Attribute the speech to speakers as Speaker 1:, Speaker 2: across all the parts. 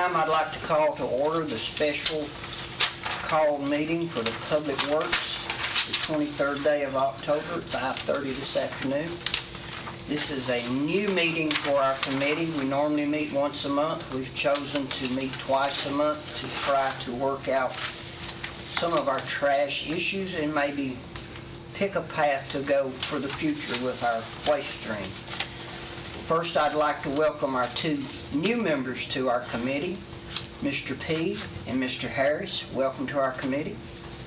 Speaker 1: time, I'd like to call to order the special call meeting for the Public Works, the 23rd day of October at 5:30 this afternoon. This is a new meeting for our committee. We normally meet once a month. We've chosen to meet twice a month to try to work out some of our trash issues and maybe pick a path to go for the future with our waste stream. First, I'd like to welcome our two new members to our committee, Mr. P. and Mr. Harris. Welcome to our committee.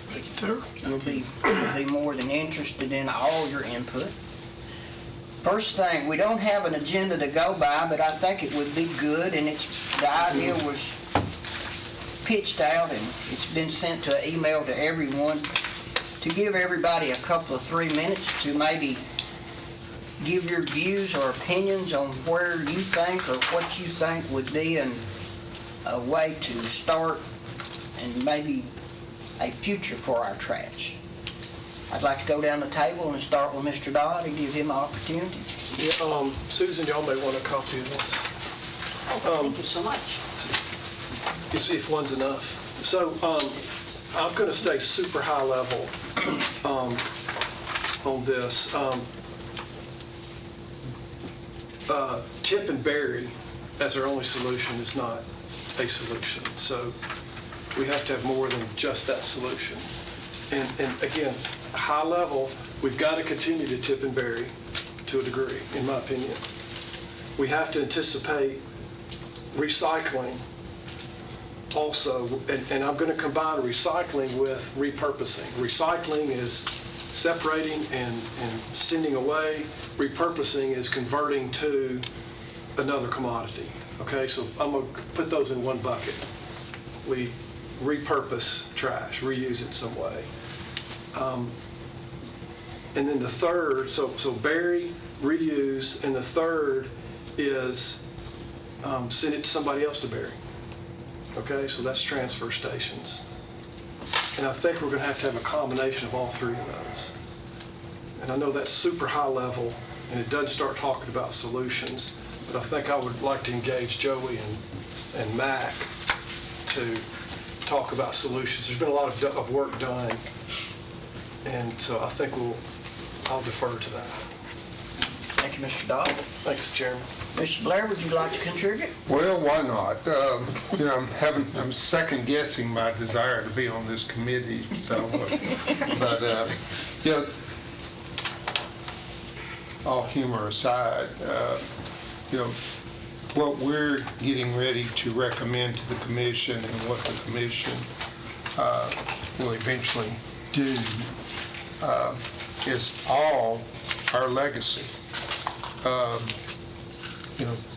Speaker 2: Thank you, sir.
Speaker 1: We'll be more than interested in all your input. First thing, we don't have an agenda to go by, but I think it would be good, and the idea was pitched out and it's been sent to an email to everyone, to give everybody a couple of 3 minutes to maybe give your views or opinions on where you think or what you think would be a way to start and maybe a future for our trash. I'd like to go down the table and start with Mr. Dodd and give him an opportunity.
Speaker 2: Yeah, Susan, y'all may want a copy of this.
Speaker 1: Thank you so much.
Speaker 2: If one's enough. So I'm going to stay super high level on this. Tip and bury as our only solution is not a solution. So we have to have more than just that solution. And again, high level, we've got to continue to tip and bury to a degree, in my opinion. We have to anticipate recycling also, and I'm going to combine recycling with repurposing. Recycling is separating and sending away. Repurposing is converting to another commodity. Okay, so I'm going to put those in one bucket. We repurpose trash, reuse it some way. And then the third, so bury, reuse, and the third is send it to somebody else to bury. Okay, so that's transfer stations. And I think we're going to have a combination of all three of those. And I know that's super high level, and it doesn't start talking about solutions, but I think I would like to engage Joey and Mac to talk about solutions. There's been a lot of work done, and so I think I'll defer to that.
Speaker 1: Thank you, Mr. Dodd.
Speaker 2: Thanks, Chairman.
Speaker 1: Mr. Blair, would you like to contribute?
Speaker 3: Well, why not? I'm second guessing my desire to be on this committee. So, all humor aside, what we're getting ready to recommend to the commission and what the commission will eventually do is all our legacy.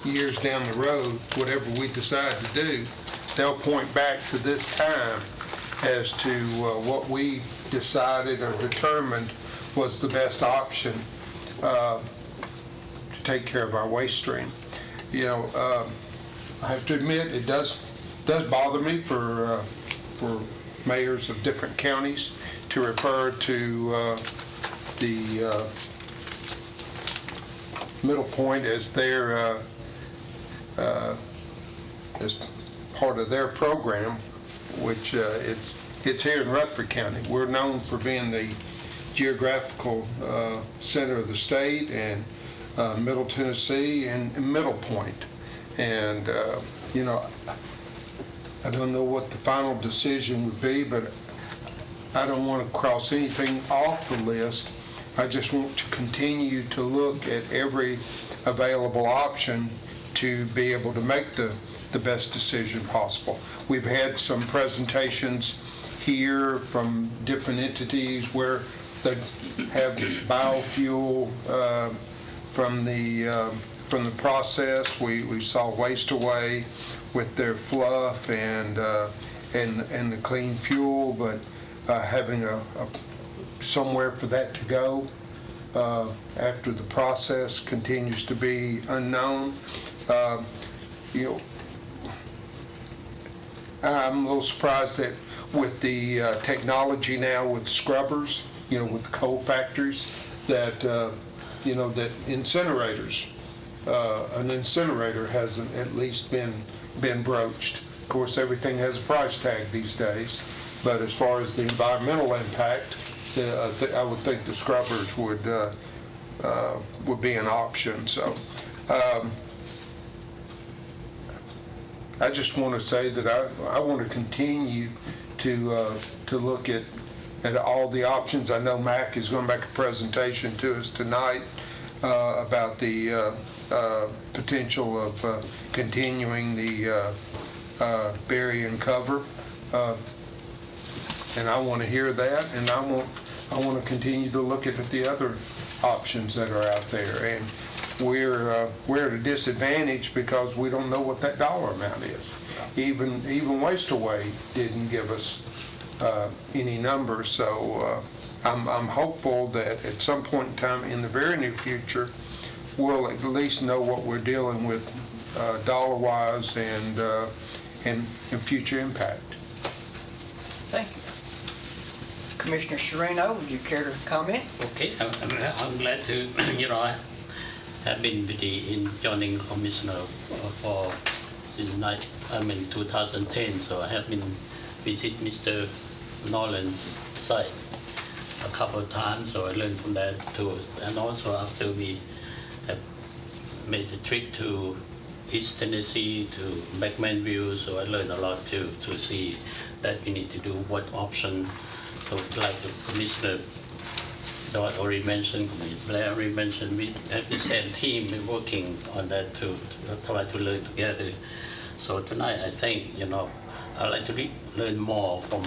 Speaker 3: Years down the road, whatever we decide to do, they'll point back to this time as to what we decided or determined was the best option to take care of our waste stream. I have to admit it does bother me for mayors of different counties to refer to the Middle Point as their as part of their program, which it's here in Rutherford County. We're known for being the geographical center of the state, and Middle Tennessee and Middle Point. And I don't know what the final decision would be, but I don't want to cross anything off the list. I just want to continue to look at every available option to be able to make the best decision possible. We've had some presentations here from different entities where they have biofuel from the process. We saw Waste Away with their fluff and the clean fuel, but having a somewhere for that to go after the process continues to be unknown. I'm a little surprised that with the technology now with scrubbers, with the coal factories, that that incinerators an incinerator hasn't at least been broached. Of course, everything has a price tag these days, but as far as the environmental impact, I would think the scrubbers would be an option. So I just want to say that I want to continue to look at all the options. I know Mac is going to make a presentation to us tonight about the potential of continuing the bury and cover, and I want to hear that, and I want to continue to look at the other options that are out there. And we're at a disadvantage because we don't know what that dollar amount is. Even Waste Away didn't give us any numbers, so I'm hopeful that at some point in time in the very near future, we'll at least know what we're dealing with dollar-wise and future impact.
Speaker 1: Thank you. Commissioner Sereno, would you care to comment?
Speaker 4: Okay, I'm glad to, I have been with the joining commissioner for since 2010, so I have been visit Mr. Nolan's site a couple of times, so I learned from that too. And also after we have made the trip to East Tennessee to Beckman View, so I learned a lot too, to see that we need to do what option. So like the Commissioner Dodd already mentioned, Blair already mentioned, we have the same team working on that to try to learn together. So tonight I think, I'd like to learn more from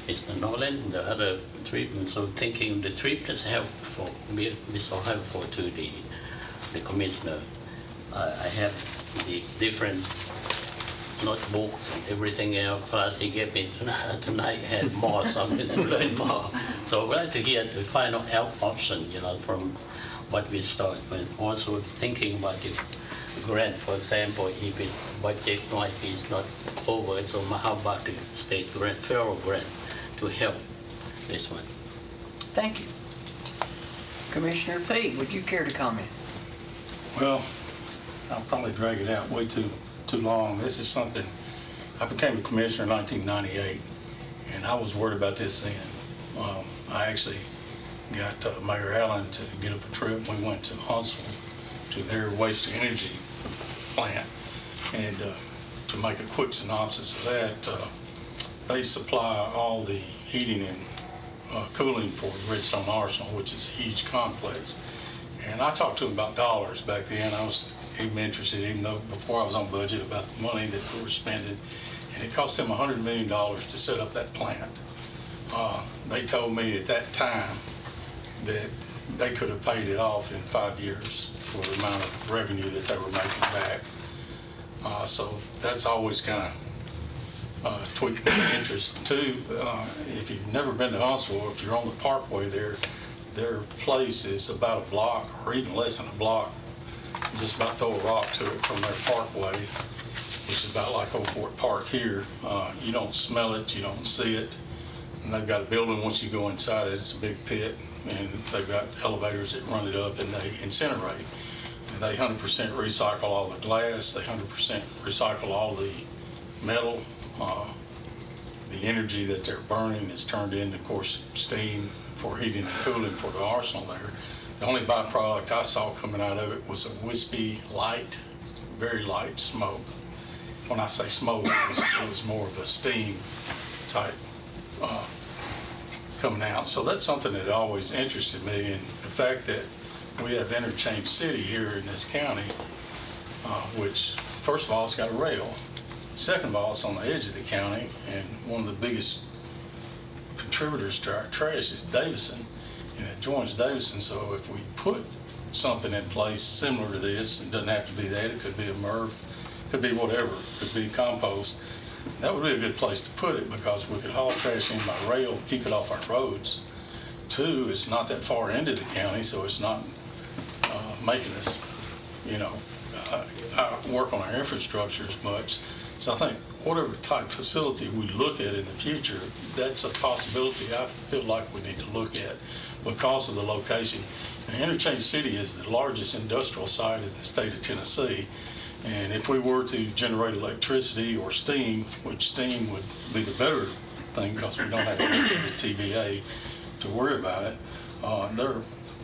Speaker 4: Mr. Nolan, the other trip, and so thinking the trip is helpful, be so helpful to the Commissioner. I have the different notebooks and everything else, plus he gave me tonight had more, something to learn more. So I'd like to hear the final option, from what we start, but also thinking about the grant, for example, if it budget might be not over, so how about the state grant, federal grant to help this one?
Speaker 1: Thank you. Commissioner Peete, would you care to comment?
Speaker 5: Well, I'll probably drag it out way too long. This is something, I became a commissioner in 1998, and I was worried about this then. I actually got Mayor Allen to get up a trip. We went to Huntsville to their waste energy plant, and to make a quick synopsis of that, they supply all the heating and cooling for Redstone Arsenal, which is a huge complex. And I talked to them about dollars back then. I was even interested, even though before I was on budget, about the money that we were spending. And it cost them $100 million to set up that plant. They told me at that time that they could have paid it off in 5 years for the amount of revenue that they were making back. So that's always kind of tweaked my interest. Too, if you've never been to Huntsville, if you're on the Parkway there, their place is about a block or even less than a block. Just about throw a rock to it from their parkway, which is about like Old Fort Park here. You don't smell it, you don't see it. And they've got a building, once you go inside it, it's a big pit, and they've got elevators that run it up and they incinerate. And they 100% recycle all the glass, they 100% recycle all the metal. The energy that they're burning is turned into, of course, steam for heating and cooling for the arsenal there. The only byproduct I saw coming out of it was a wispy, light, very light smoke. When I say smoke, it was more of a steam type coming out. So that's something that always interested me, and the fact that we have Interchange City here in this county, which, first of all, it's got a rail. Second of all, it's on the edge of the county, and one of the biggest contributors to our trash is Davison, and it joins Davison. So if we put something in place similar to this, it doesn't have to be that, it could be a MRF, could be whatever, could be compost, that would be a good place to put it, because we could haul trash in by rail, keep it off our roads. Two, it's not that far into the county, so it's not making us, work on our infrastructure as much. So I think whatever type facility we look at in the future, that's a possibility I feel like we need to look at because of the location. And Interchange City is the largest industrial site in the state of Tennessee. And if we were to generate electricity or steam, which steam would be the better thing because we don't have to go to the TVA to worry about it, there are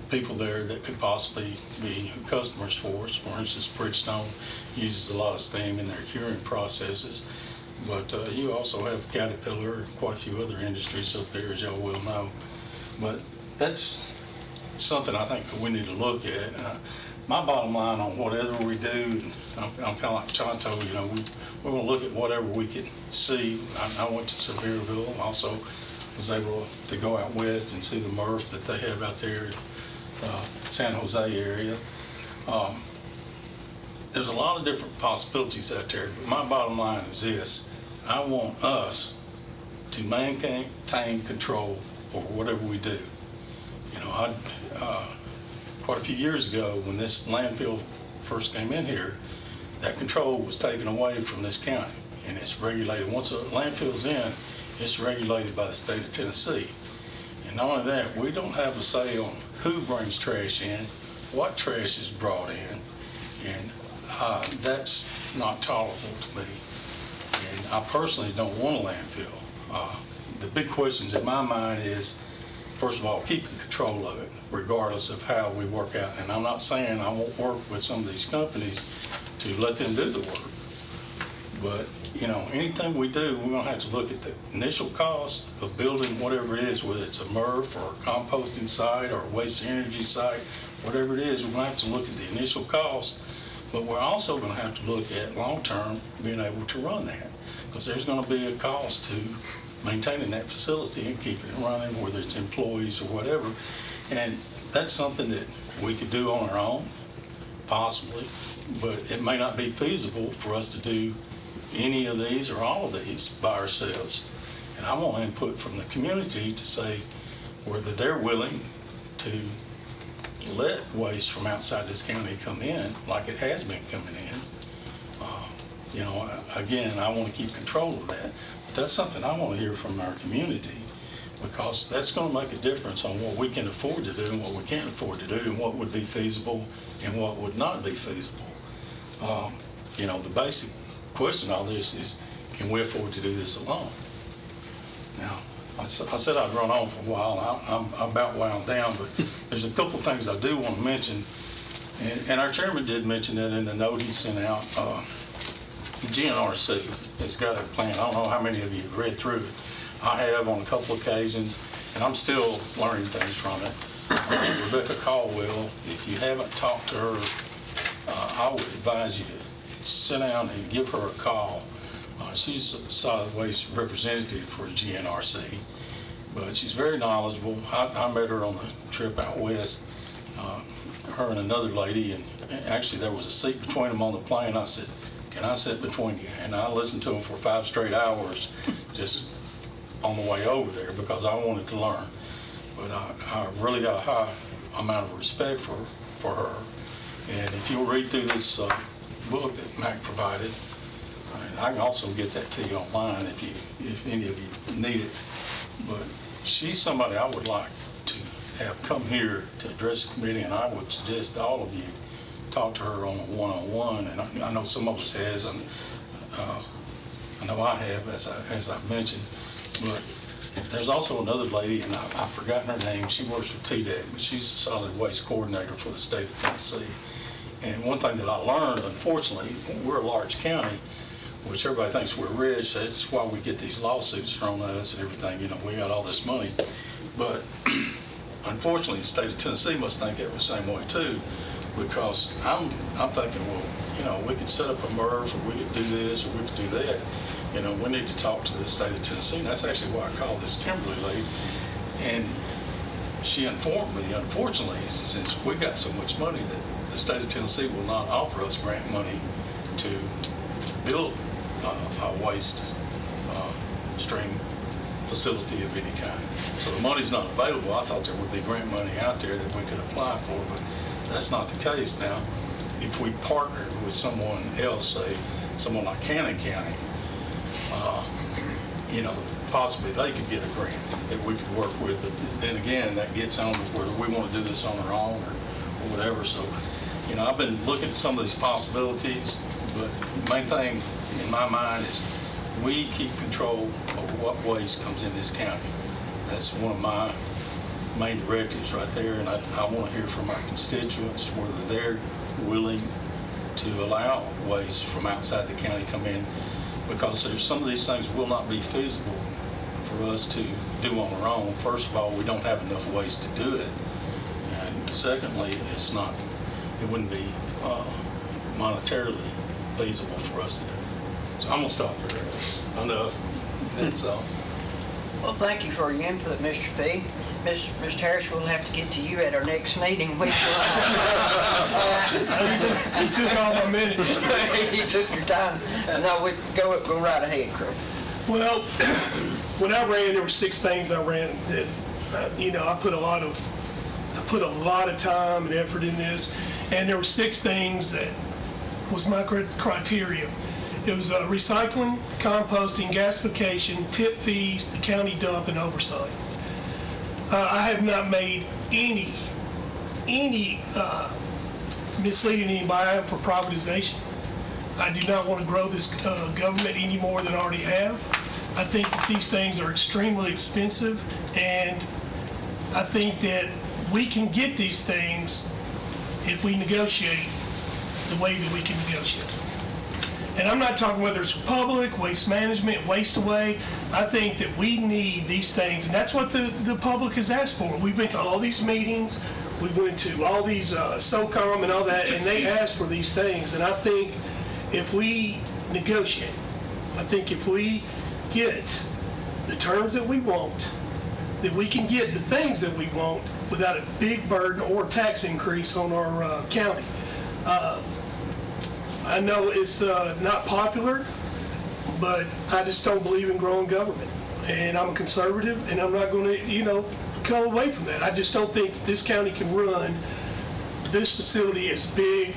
Speaker 5: people there that could possibly be customers for us. For instance, Bridgestone uses a lot of steam in their curing processes. But you also have Caterpillar and quite a few other industries up there, as y'all well know. But that's something I think that we need to look at. My bottom line on whatever we do, I'm kind of like Chonto, you know, we're going to look at whatever we can see. I went to Sevierville, also was able to go out west and see the MRF that they have out there in San Jose area. There's a lot of different possibilities out there, but my bottom line is this. I want us to maintain control over whatever we do. You know, quite a few years ago when this landfill first came in here, that control was taken away from this county, and it's regulated. Once a landfill's in, it's regulated by the state of Tennessee. And not only that, we don't have a say on who brings trash in, what trash is brought in, and that's not tolerable to me. And I personally don't want a landfill. The big questions in my mind is, first of all, keeping control of it, regardless of how we work out. And I'm not saying I won't work with some of these companies to let them do the work. But, you know, anything we do, we're going to have to look at the initial cost of building whatever it is, whether it's a MRF or a composting site or a waste energy site, whatever it is, we're going to have to look at the initial cost. But we're also going to have to look at long-term being able to run that, because there's going to be a cost to maintaining that facility and keeping it running, whether it's employees or whatever. And that's something that we could do on our own, possibly, but it may not be feasible for us to do any of these or all of these by ourselves. And I want input from the community to say whether they're willing to let waste from outside this county come in like it has been coming in. You know, again, I want to keep control of that. But that's something I want to hear from our community, because that's going to make a difference on what we can afford to do and what we can't afford to do, and what would be feasible and what would not be feasible. You know, the basic question of all this is, can we afford to do this alone? Now, I said I'd run on for a while. I'm about wound down, but there's a couple things I do want to mention. And our chairman did mention that in the note he sent out. GNRC has got a plan. I don't know how many of you have read through it. I have on a couple occasions, and I'm still learning things from it. Rebecca Caldwell, if you haven't talked to her, I would advise you to sit down and give her a call. She's a solid waste representative for GNRC, but she's very knowledgeable. I met her on a trip out west, her and another lady, and actually there was a seat between them on the plane. I said, "Can I sit between you?" And I listened to them for 5 straight hours just on the way over there because I wanted to learn. But I really got a high amount of respect for her. And if you'll read through this book that Mac provided, I can also get that to you online if any of you need it. But she's somebody I would like to have come here to address the committee, and I would suggest all of you talk to her on a one-on-one. And I know some of us has, and I know I have, as I mentioned. But there's also another lady, and I've forgotten her name. She works for TDEC, but she's a solid waste coordinator for the state of Tennessee. And one thing that I learned, unfortunately, we're a large county, which everybody thinks we're rich. That's why we get these lawsuits thrown at us and everything. You know, we got all this money. But unfortunately, the state of Tennessee must think it the same way too, because I'm thinking, well, you know, we could set up a MRF, or we could do this, or we could do that. You know, we need to talk to the state of Tennessee. And that's actually why I called this Kimberly lady. And she informed me, unfortunately, since we got so much money, that the state of Tennessee will not offer us grant money to build a waste stream facility of any kind. So the money's not available. I thought there would be grant money out there that we could apply for, but that's not the case now. if we partnered with someone else, say, someone like Cannon County, possibly they could get a grant that we could work with. But then again, that gets on where we want to do this on our own or whatever. So, I've been looking at some of these possibilities, but the main thing in my mind is we keep control of what waste comes in this county. That's one of my main directives right there, and I want to hear from our constituents whether they're willing to allow waste from outside the county come in, because there's some of these things will not be feasible for us to do on our own. First of all, we don't have enough waste to do it, and secondly, it wouldn't be monetarily feasible for us to do. So I'm gonna stop there. That's enough. That's all.
Speaker 1: Well, thank you for your input, Mr. P. Mr. Harris, we'll have to get to you at our next meeting.
Speaker 6: You took all my minutes.
Speaker 1: You took your time. No, go right ahead, Craig.
Speaker 6: Well, when I ran, there were 6 things I ran that, I put a lot of time and effort in this, and there were 6 things that was my criteria. It was recycling, composting, gasification, tip fees, the county dump, and oversight. I have not made any misleading anybody for privatization. I do not want to grow this government any more than I already have. I think that these things are extremely expensive, and I think that we can get these things if we negotiate the way that we can negotiate. And I'm not talking whether it's public, waste management, waste away. I think that we need these things, and that's what the public has asked for. We've been to all these meetings, we went to all these SOCOM and all that, and they asked for these things. And I think if we negotiate, I think if we get the terms that we want, that we can get the things that we want without a big burden or tax increase on our county. I know it's not popular, but I just don't believe in growing government. And I'm a conservative, and I'm not going to, go away from that. I just don't think that this county can run this facility as big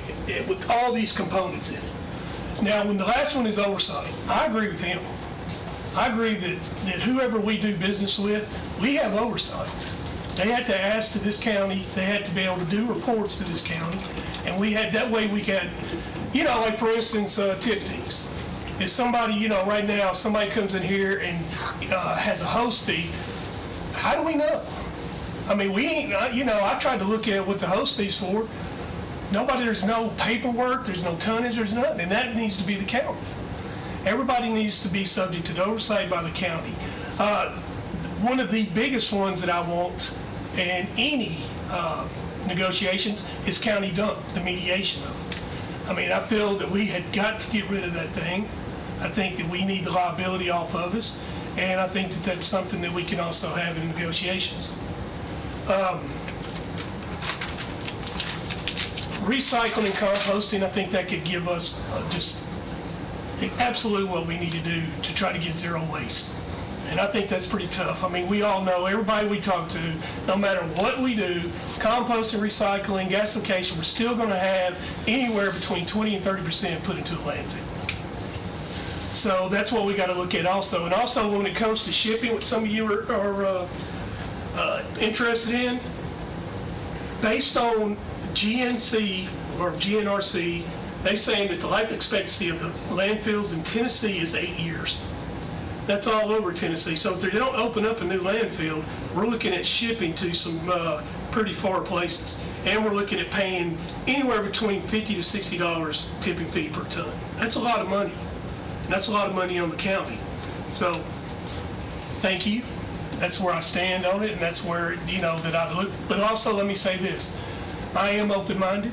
Speaker 6: with all these components in it. Now, when the last one is oversight, I agree with him. I agree that whoever we do business with, we have oversight. They had to ask to this county, they had to be able to do reports to this county, and that way we got, like for instance, tip fees. If somebody, right now, somebody comes in here and has a host fee, how do we know? I mean, we ain't, I tried to look at what the host fee's for. There's no paperwork, there's no tonnage, there's nothing, and that needs to be the county. Everybody needs to be subject to the oversight by the county. One of the biggest ones that I want in any negotiations is county dump, the mediation of it. I mean, I feel that we had got to get rid of that thing. I think that we need the liability off of us, and I think that that's something that we can also have in negotiations. Recycling and composting, I think that could give us just absolutely what we need to do to try to get zero waste. And I think that's pretty tough. I mean, we all know, everybody we talk to, no matter what we do, composting, recycling, gasification, we're still going to have anywhere between 20 and 30% put into a landfill. So that's what we got to look at also. And also when it comes to shipping, what some of you are interested in, based on GNC or GNRC, they're saying that the life expectancy of the landfills in Tennessee is 8 years. That's all over Tennessee. So if they don't open up a new landfill, we're looking at shipping to some pretty far places. And we're looking at paying anywhere between $50 to $60 tipping fee per ton. That's a lot of money. And that's a lot of money on the county. So, thank you. That's where I stand on it, and that's where, that I look. But also, let me say this. I am open-minded.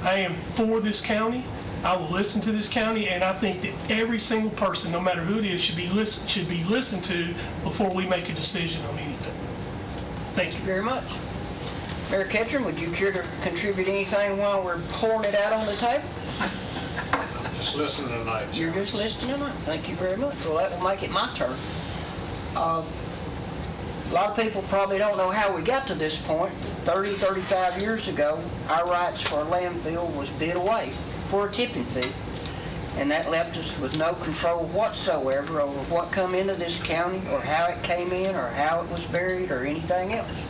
Speaker 6: I am for this county. I will listen to this county, and I think that every single person, no matter who it is, should be listened to before we make a decision on anything. Thank you
Speaker 1: Very much. Mayor Ketchum, would you care to contribute anything while we're pouring it out on the table?
Speaker 7: Just listening tonight.
Speaker 1: You're just listening tonight. Thank you very much. Well, that will make it my turn. A lot of people probably don't know how we got to this point. 30, 35 years ago, our rights for a landfill was bid away for a tipping fee. And that left us with no control whatsoever over what come into this county or how it came in or how it was buried or anything else.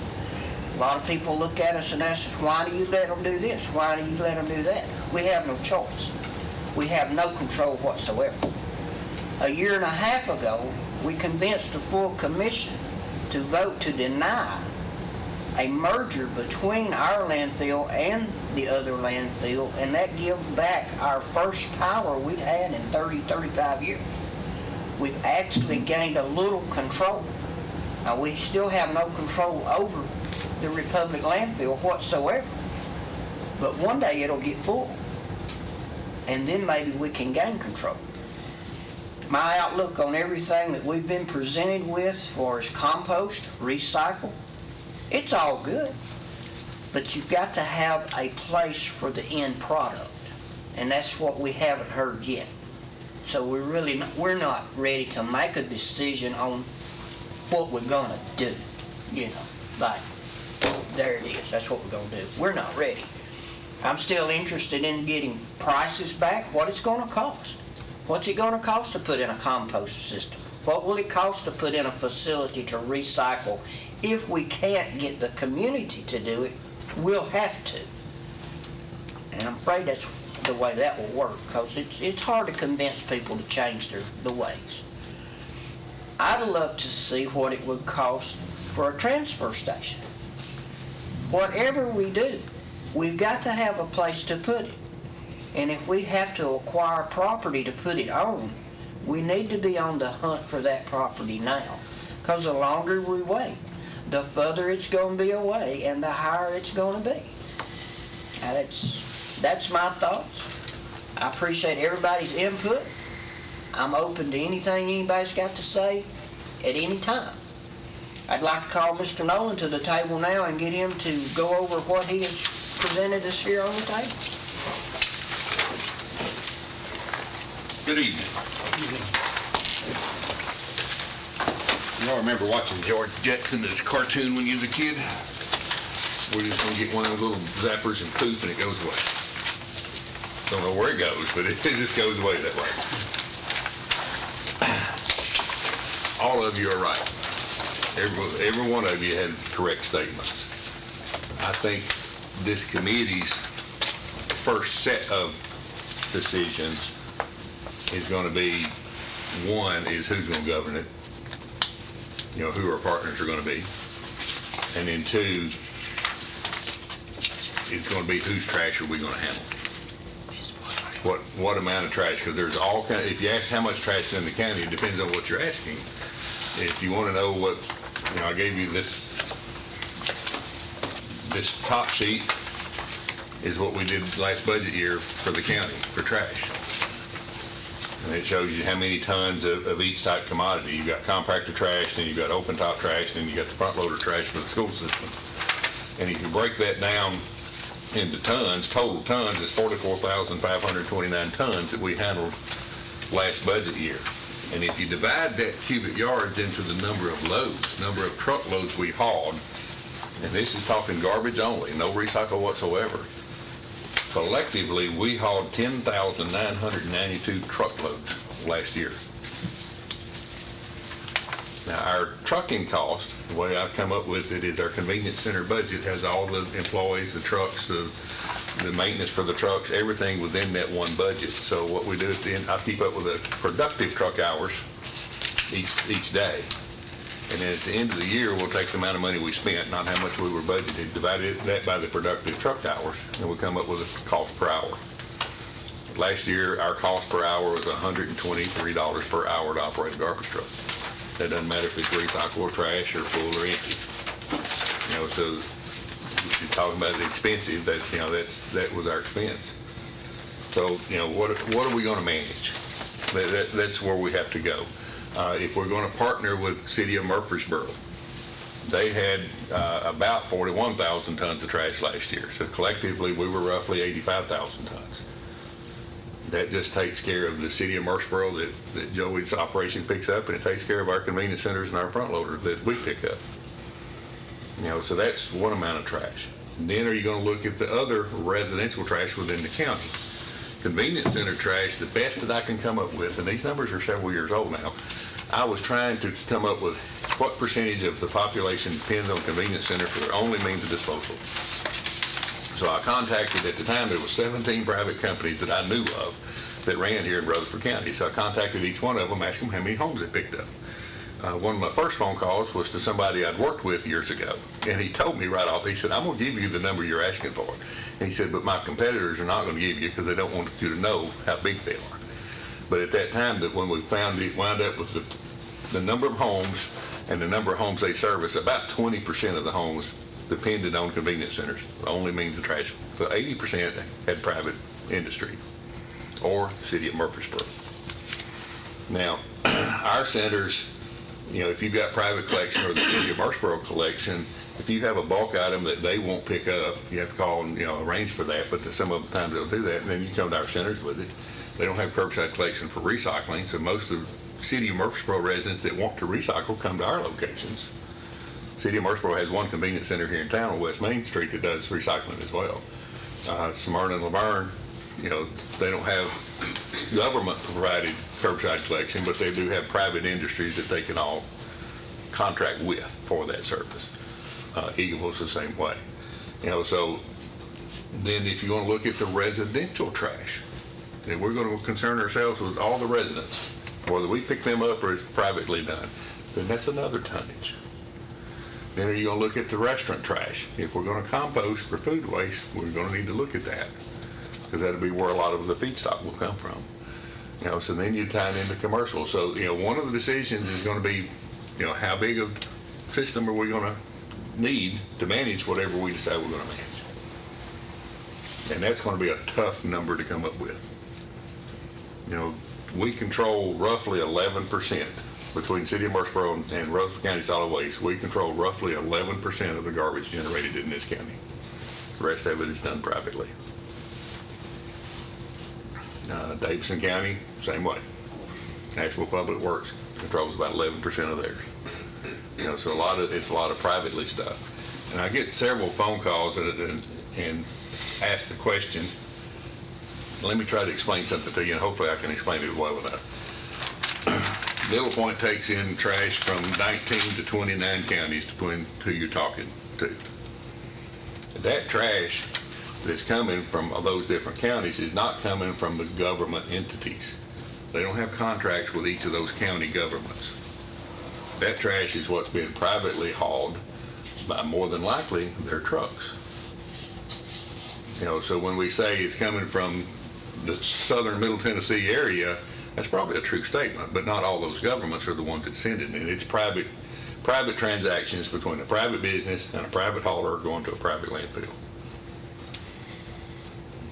Speaker 1: A lot of people look at us and ask us, why do you let them do this? Why do you let them do that? We have no choice. We have no control whatsoever. A year and a half ago, we convinced the full commission to vote to deny a merger between our landfill and the other landfill, and that give back our first power we've had in 30, 35 years. We've actually gained a little control. Now, we still have no control over the Republic landfill whatsoever, but one day it'll get full, and then maybe we can gain control. My outlook on everything that we've been presented with as far as compost, recycle, it's all good, but you've got to have a place for the end product, and that's what we haven't heard yet. So we're not ready to make a decision on what we're gonna do, like, there it is, that's what we're gonna do. We're not ready. I'm still interested in getting prices back, what it's gonna cost. What's it gonna cost to put in a compost system? What will it cost to put in a facility to recycle? If we can't get the community to do it, we'll have to. And I'm afraid that's the way that will work, because it's hard to convince people to change the ways. I'd love to see what it would cost for a transfer station. Whatever we do, we've got to have a place to put it. And if we have to acquire property to put it on, we need to be on the hunt for that property now. Because the longer we wait, the further it's going to be away and the higher it's going to be. Now that's my thoughts. I appreciate everybody's input. I'm open to anything anybody's got to say at any time. I'd like to call Mr. Nolan to the table now and get him to go over what he has presented us here on the table.
Speaker 8: Good evening. You all remember watching George Jetson as a cartoon when you was a kid? We're just gonna get one of those little zappers and poof and it goes away. Don't know where it goes, but it just goes away that way. All of you are right. Every one of you had correct statements. I think this committee's first set of decisions is going to be, one is who's going to govern it, who our partners are going to be, and then two is going to be whose trash are we going to handle. What amount of trash? Because there's all kind. If you ask how much trash is in the county, it depends on what you're asking. If you want to know what, I gave you this top sheet is what we did last budget year for the county for trash. And it shows you how many tons of each type commodity. You've got compactor trash, then you've got open top trash, then you've got the front loader trash for the school system. And if you break that down into tons, total tons, it's 44,529 tons that we handled last budget year. And if you divide that cubic yards into the number of loads, number of truckloads we hauled, and this is talking garbage only, no recycle whatsoever, collectively, we hauled 10,992 truckloads last year. Now, our trucking cost, the way I've come up with it is our convenience center budget has all the employees, the trucks, the maintenance for the trucks, everything within that one budget. So what we do at the end, I keep up with the productive truck hours each day. And then at the end of the year, we'll take the amount of money we spent, not how much we were budgeted, divide that by the productive truck hours, and we come up with a cost per hour. Last year, our cost per hour was $123 per hour to operate a garbage truck. That doesn't matter if it's recycle or trash or full or empty. So if you're talking about the expensive, that was our expense. So, what are we going to manage? That's where we have to go. If we're going to partner with the city of Murfreesboro, they had about 41,000 tons of trash last year. So collectively, we were roughly 85,000 tons. That just takes care of the city of Murfreesboro that Joey's operation picks up, and it takes care of our convenience centers and our front loaders that we pick up. So that's one amount of trash. And then are you going to look at the other residential trash within the county? Convenience center trash, the best that I can come up with, and these numbers are several years old now, I was trying to come up with what percentage of the population depends on convenience center for their only means of disposal. So I contacted, at the time, there was 17 private companies that I knew of that ran here in Rutherford County. So I contacted each one of them, asked them how many homes they picked up. One of my first phone calls was to somebody I'd worked with years ago. And he told me right off, he said, I'm going to give you the number you're asking for. And he said, but my competitors are not going to give you because they don't want you to know how big they are. But at that time, that when we found it, wound up with the number of homes and the number of homes they service, about 20% of the homes depended on convenience centers, the only means of trash. So 80% had private industry or city of Murfreesboro. Now, our centers, if you've got private collection or the city of Murfreesboro collection, if you have a bulk item that they won't pick up, you have to call and, arrange for that, but some of the times they'll do that, and then you come to our centers with it. They don't have curbside collection for recycling, so most of the city of Murfreesboro residents that want to recycle come to our locations. City of Murfreesboro has one convenience center here in town on West Main Street that does recycling as well. Smyrna and Laverne, they don't have government-provided curbside collection, but they do have private industries that they can all contract with for that service. Eagleville's the same way. So then if you want to look at the residential trash, then we're going to concern ourselves with all the residents, whether we pick them up or it's privately done, then that's another tonnage. Then are you going to look at the restaurant trash? If we're going to compost for food waste, we're going to need to look at that, because that'll be where a lot of the feedstock will come from. So then you tie it into commercial. So, one of the decisions is going to be, how big a system are we going to need to manage whatever we decide we're going to manage. And that's going to be a tough number to come up with. We control roughly 11%. Between City of Murfreesboro and Rutherford County Solid Waste, we control roughly 11% of the garbage generated in this county. The rest of it is done privately. Davidson County, same way. National Public Works controls about 11% of theirs. So it's a lot of privately stuff. And I get several phone calls and ask the question. Let me try to explain something to you, and hopefully I can explain it well enough. Middle Point takes in trash from 19 to 29 counties, depending who you're talking to. That trash that's coming from those different counties is not coming from the government entities. They don't have contracts with each of those county governments. That trash is what's being privately hauled by, more than likely, their trucks. So when we say it's coming from the southern Middle Tennessee area, that's probably a true statement, but not all those governments are the ones that send it. And it's private transactions between a private business and a private hauler going to a private landfill.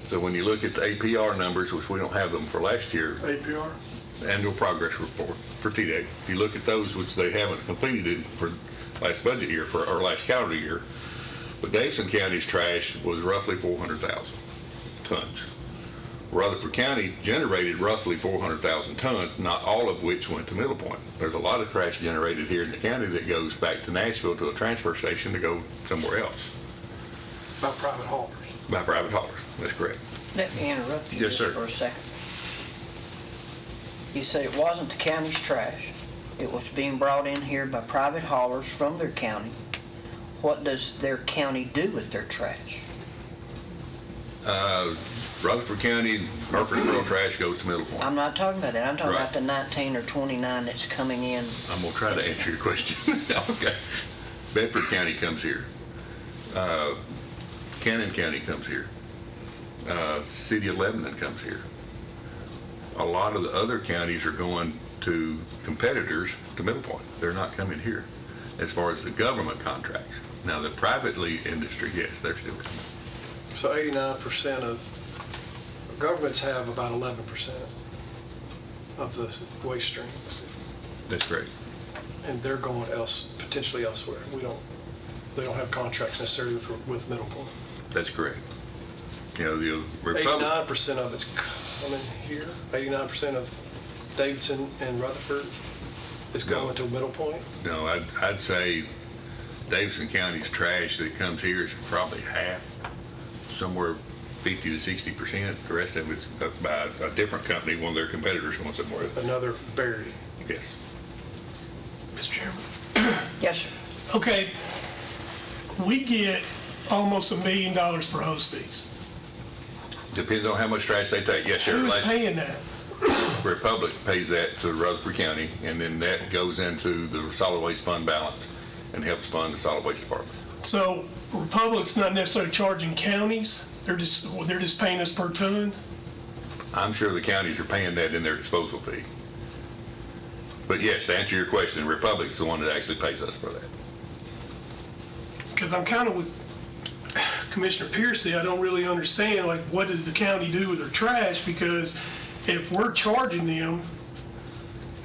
Speaker 8: So when you look at the APR numbers, which we don't have them for last year,
Speaker 2: APR?
Speaker 8: Annual Progress Report for TDEC, if you look at those, which they haven't completed for last budget year, or last calendar year, but Davidson County's trash was roughly 400,000 tons. Rutherford County generated roughly 400,000 tons, not all of which went to Middle Point. There's a lot of trash generated here in the county that goes back to Nashville to a transfer station to go somewhere else.
Speaker 2: By private haulers.
Speaker 8: By private haulers, that's correct.
Speaker 1: Let me interrupt you
Speaker 8: Yes,
Speaker 1: just
Speaker 8: sir.
Speaker 1: for a second. You said it wasn't the county's trash. It was being brought in here by private haulers from their county. What does their county do with their trash?
Speaker 8: Rutherford County, Murfreesboro trash goes to Middle Point.
Speaker 1: I'm not talking about that. I'm talking
Speaker 8: Right.
Speaker 1: about the 19 or 29 that's coming in.
Speaker 8: I'm gonna try to answer your question. Okay. Bedford County comes here. Cannon County comes here. City of Lebanon comes here. A lot of the other counties are going to competitors to Middle Point. They're not coming here as far as the government contracts. Now, the privately industry, yes, they're still coming.
Speaker 2: So 89% of governments have about 11% of the waste streams,
Speaker 8: That's great.
Speaker 2: and they're going potentially elsewhere. They don't have contracts necessarily with Middle Point.
Speaker 8: That's correct. The Republic.
Speaker 2: 89% of it's coming here. 89% of Davidson and Rutherford is going to Middle Point.
Speaker 8: No, I'd say Davidson County's trash that comes here is probably half, somewhere 50 to 60%. The rest of it's by a different company, one of their competitors wants it more.
Speaker 2: Another Berry.
Speaker 8: Yes.
Speaker 6: Mr. Chairman.
Speaker 1: Yes, sir.
Speaker 6: Okay, we get almost $1 million for host fees.
Speaker 8: Depends on how much trash they take. Yes, sir.
Speaker 6: Who's
Speaker 8: Last-
Speaker 6: paying that?
Speaker 8: Republic pays that to Rutherford County, and then that goes into the solid waste fund balance and helps fund the solid waste department.
Speaker 6: So Republic's not necessarily charging counties, they're just paying us per ton?
Speaker 8: I'm sure the counties are paying that in their disposal fee. But yes, to answer your question, Republic's the one that actually pays us for that.
Speaker 6: Because I'm kind of with Commissioner Piercy, I don't really understand, like, what does the county do with their trash? Because if we're charging them,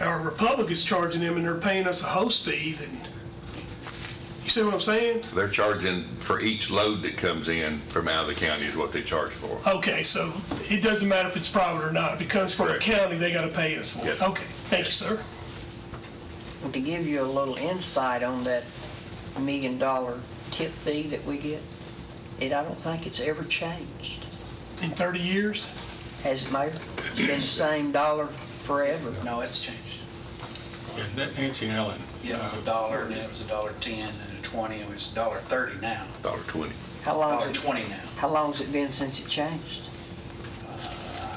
Speaker 6: or Republic is charging them and they're paying us a host fee, then, you see what I'm saying?
Speaker 8: They're charging for each load that comes in from out of the county is what they charge for.
Speaker 6: Okay, so it doesn't matter if it's private or not. If it comes from a
Speaker 8: Correct.
Speaker 6: county, they got to pay us for it.
Speaker 8: Yes.
Speaker 6: Okay, thank you, sir.
Speaker 1: And to give you a little insight on that $1 million tip fee that we get, I don't think it's ever changed.
Speaker 6: In 30 years?
Speaker 1: Has it, Mayor? It's been the same dollar forever.
Speaker 7: No, it's changed.
Speaker 5: And that Nancy Allen.
Speaker 7: Yeah, it was $1, and then it was $1.10, and a 20, and it was $1.30 now.
Speaker 8: $1.20.
Speaker 1: How long has it,
Speaker 7: $1.20 now.
Speaker 1: how long's it been since it changed?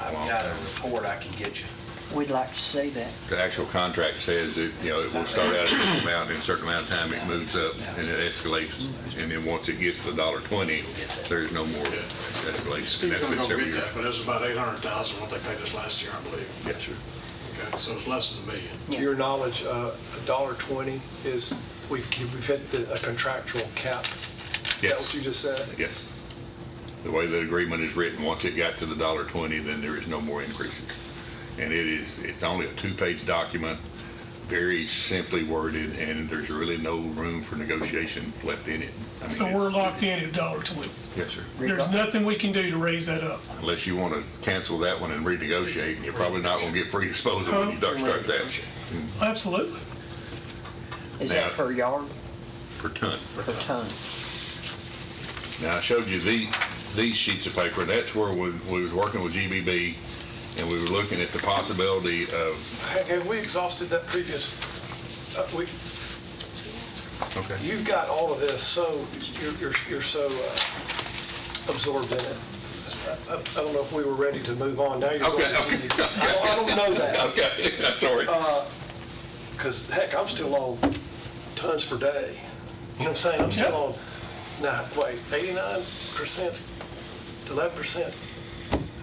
Speaker 7: I've got a report I can get you.
Speaker 1: We'd like to see that.
Speaker 8: The actual contract says that, it will start out at this amount, in a certain amount of time it moves up and it escalates. And then once it gets to $1.20, there's no more escalation. And
Speaker 7: Steve's
Speaker 8: that's
Speaker 7: gonna
Speaker 8: been
Speaker 7: go
Speaker 8: several
Speaker 7: get
Speaker 8: years.
Speaker 7: that, but it was about 800,000 what they paid us last year, I believe.
Speaker 8: Yes, sir.
Speaker 7: Okay, so it's less than $1 million.
Speaker 2: To your knowledge, $1.20 is, we've hit a contractual cap. Is that
Speaker 8: Yes.
Speaker 2: what you just said?
Speaker 8: Yes. The way the agreement is written, once it got to the $1.20, then there is no more increases. And it's only a 2-page document, very simply worded, and there's really no room for negotiation left in it. I mean,
Speaker 6: So we're locked in at $1.20.
Speaker 8: Yes, sir.
Speaker 6: There's nothing we can do to raise that up.
Speaker 8: Unless you want to cancel that one and renegotiate, and you're probably not going to get free disposal when you start that
Speaker 6: Absolutely.
Speaker 1: Is that
Speaker 8: Now-
Speaker 1: per yard,
Speaker 8: per ton.
Speaker 1: per ton?
Speaker 8: Now, I showed you these sheets of paper. That's where we was working with GBB, and we were looking at the possibility of,
Speaker 2: Have we exhausted that previous,
Speaker 8: okay.
Speaker 2: you've got all of this, so you're so absorbed in it. I don't know if we were ready to move on. Now you're going
Speaker 8: Okay,
Speaker 2: to
Speaker 8: okay,
Speaker 2: GDP. I don't know that.
Speaker 8: Okay, I'm sorry.
Speaker 2: Because heck, I'm still on tons per day. You know what I'm saying? I'm still on, now, wait, 89%, 11%?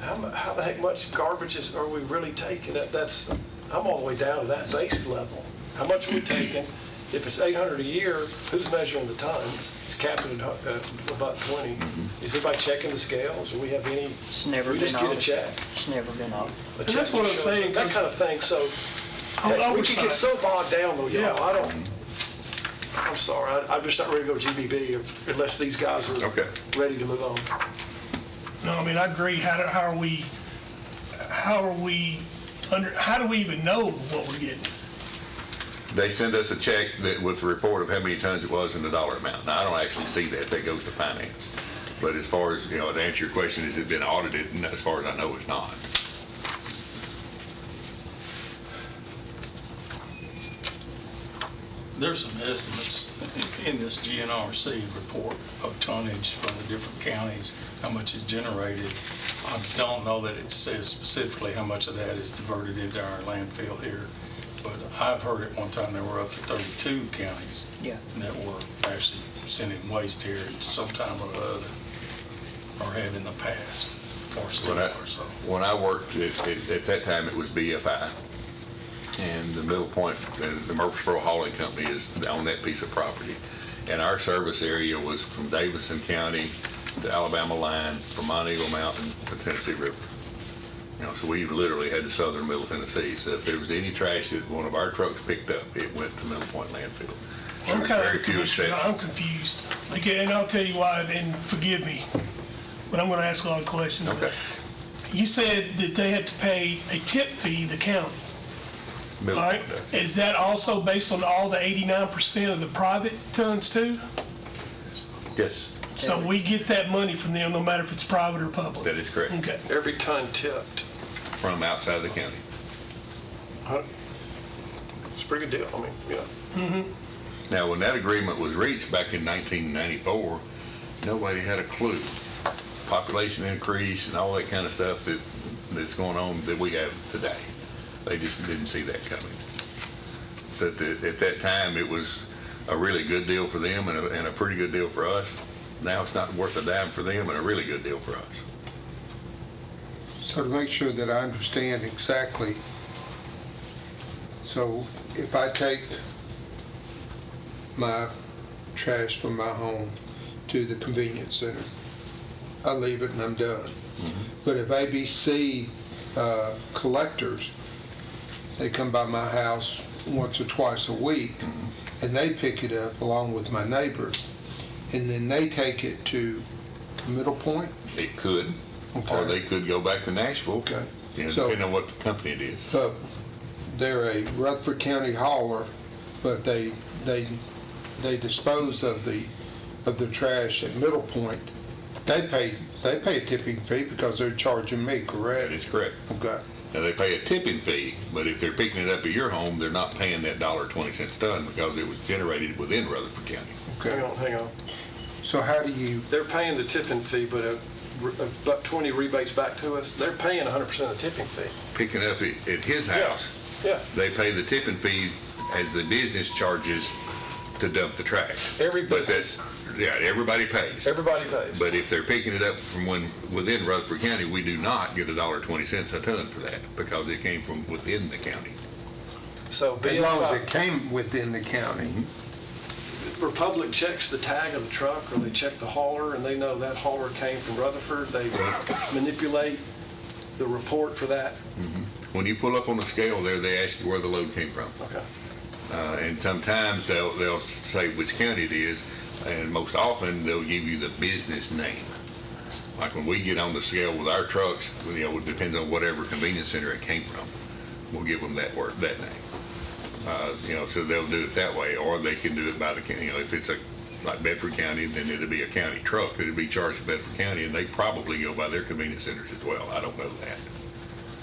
Speaker 2: How the heck much garbage are we really taking? I'm all the way down to that basic level. How much are we taking? If it's 800 a year, who's measuring the tons? It's capped at about 20. Is anybody checking the scales? Do we have any?
Speaker 1: It's never
Speaker 2: We
Speaker 1: been
Speaker 2: just get a
Speaker 1: audited.
Speaker 2: check.
Speaker 1: It's never been audited.
Speaker 2: A
Speaker 6: And that's
Speaker 2: check
Speaker 6: what
Speaker 2: that
Speaker 6: I'm
Speaker 2: shows-
Speaker 6: saying,
Speaker 2: That kind of thing, so
Speaker 6: On
Speaker 2: heck, we
Speaker 6: oversight.
Speaker 2: can get so bogged down though, y'all.
Speaker 6: Yeah.
Speaker 2: I'm sorry, I'm just not ready to go GBB unless these guys are
Speaker 8: Okay.
Speaker 2: ready to move on.
Speaker 6: No, I mean, I agree. How do we even know what we're getting?
Speaker 8: They send us a check with a report of how many tons it was and the dollar amount. Now, I don't actually see that. That goes to finance. But as far as, to answer your question, has it been audited? And as far as I know, it's not.
Speaker 5: There's some estimates in this GNRC report of tonnage from the different counties, how much is generated. I don't know that it says specifically how much of that is diverted into our landfill here, but I've heard at one time there were up to 32 counties
Speaker 1: Yeah.
Speaker 5: that were actually sending waste here at some time or other, or have in the past, or still are, so.
Speaker 8: When I worked, at that time, it was BFI. And the Middle Point, the Murfreesboro Hauling Company is on that piece of property. And our service area was from Davidson County to Alabama line, from Mount Eagle Mountain to Tennessee River. So we literally had the southern middle Tennessee. So if there was any trash that one of our trucks picked up, it went to Middle Point landfill. There
Speaker 6: I'm
Speaker 8: was
Speaker 6: kind
Speaker 8: very
Speaker 6: of
Speaker 8: few
Speaker 6: confused. I'm
Speaker 8: exceptions.
Speaker 6: confused. And I'll tell you why, and forgive me, but I'm going to ask a lot of questions.
Speaker 8: Okay.
Speaker 6: You said that they had to pay a tip fee, the county. All
Speaker 8: Middle
Speaker 6: right,
Speaker 8: Point does.
Speaker 6: is that also based on all the 89% of the private tons too?
Speaker 8: Yes,
Speaker 6: So we get that money from them no matter if it's private or public?
Speaker 8: that is correct.
Speaker 6: Okay.
Speaker 2: Every ton tipped.
Speaker 8: From outside the county.
Speaker 2: It's a pretty good deal. I mean, yeah.
Speaker 8: Now, when that agreement was reached back in 1994, nobody had a clue. Population increase and all that kind of stuff that's going on that we have today. They just didn't see that coming. But at that time, it was a really good deal for them and a pretty good deal for us. Now it's not worth a dime for them and a really good deal for us.
Speaker 3: So to make sure that I understand exactly, so if I take my trash from my home to the convenience center, I leave it and I'm done. But if ABC collectors, they come by my house once or twice a week, and they pick it up along with my neighbors, and then they take it to Middle Point?
Speaker 8: It could, or
Speaker 3: Okay.
Speaker 8: they could go back to Nashville.
Speaker 3: Okay.
Speaker 8: You know,
Speaker 3: So-
Speaker 8: depending on what the company it is.
Speaker 3: But they're a Rutherford County hauler, but they dispose of the trash at Middle Point. They pay a tipping fee because they're charging me,
Speaker 8: That
Speaker 3: correct?
Speaker 8: is correct.
Speaker 3: Okay.
Speaker 8: Now, they pay a tipping fee, but if they're picking it up at your home, they're not paying that $1.20 a ton because it was generated within Rutherford County.
Speaker 2: Hang on.
Speaker 3: So how do you,
Speaker 2: They're paying the tipping fee, but about 20 rebates back to us. They're paying 100% of the tipping fee.
Speaker 8: Picking up at his house,
Speaker 2: Yeah.
Speaker 8: they pay the tipping fee as the business charges to dump the trash.
Speaker 2: Every
Speaker 8: But
Speaker 2: business.
Speaker 8: everybody pays.
Speaker 2: Everybody pays.
Speaker 8: But if they're picking it up from within Rutherford County, we do not get $1.20 a ton for that because it came from within the county.
Speaker 2: So
Speaker 3: as long as
Speaker 2: BFI
Speaker 3: it came within the county?
Speaker 2: Republic checks the tag of the truck, or they check the hauler, and they know that hauler came from Rutherford. They manipulate the report for that.
Speaker 8: When you pull up on the scale there, they ask you where the load came from.
Speaker 2: Okay.
Speaker 8: And sometimes they'll say which county it is, and most often they'll give you the business name. Like when we get on the scale with our trucks, you know, it depends on whatever convenience center it came from. We'll give them that word, that name. You know, so they'll do it that way, or they can do it by the county. You know, if it's like Bedford County, then it'll be a county truck. It'll be charged to Bedford County, and they probably go by their convenience centers as well. I don't know that.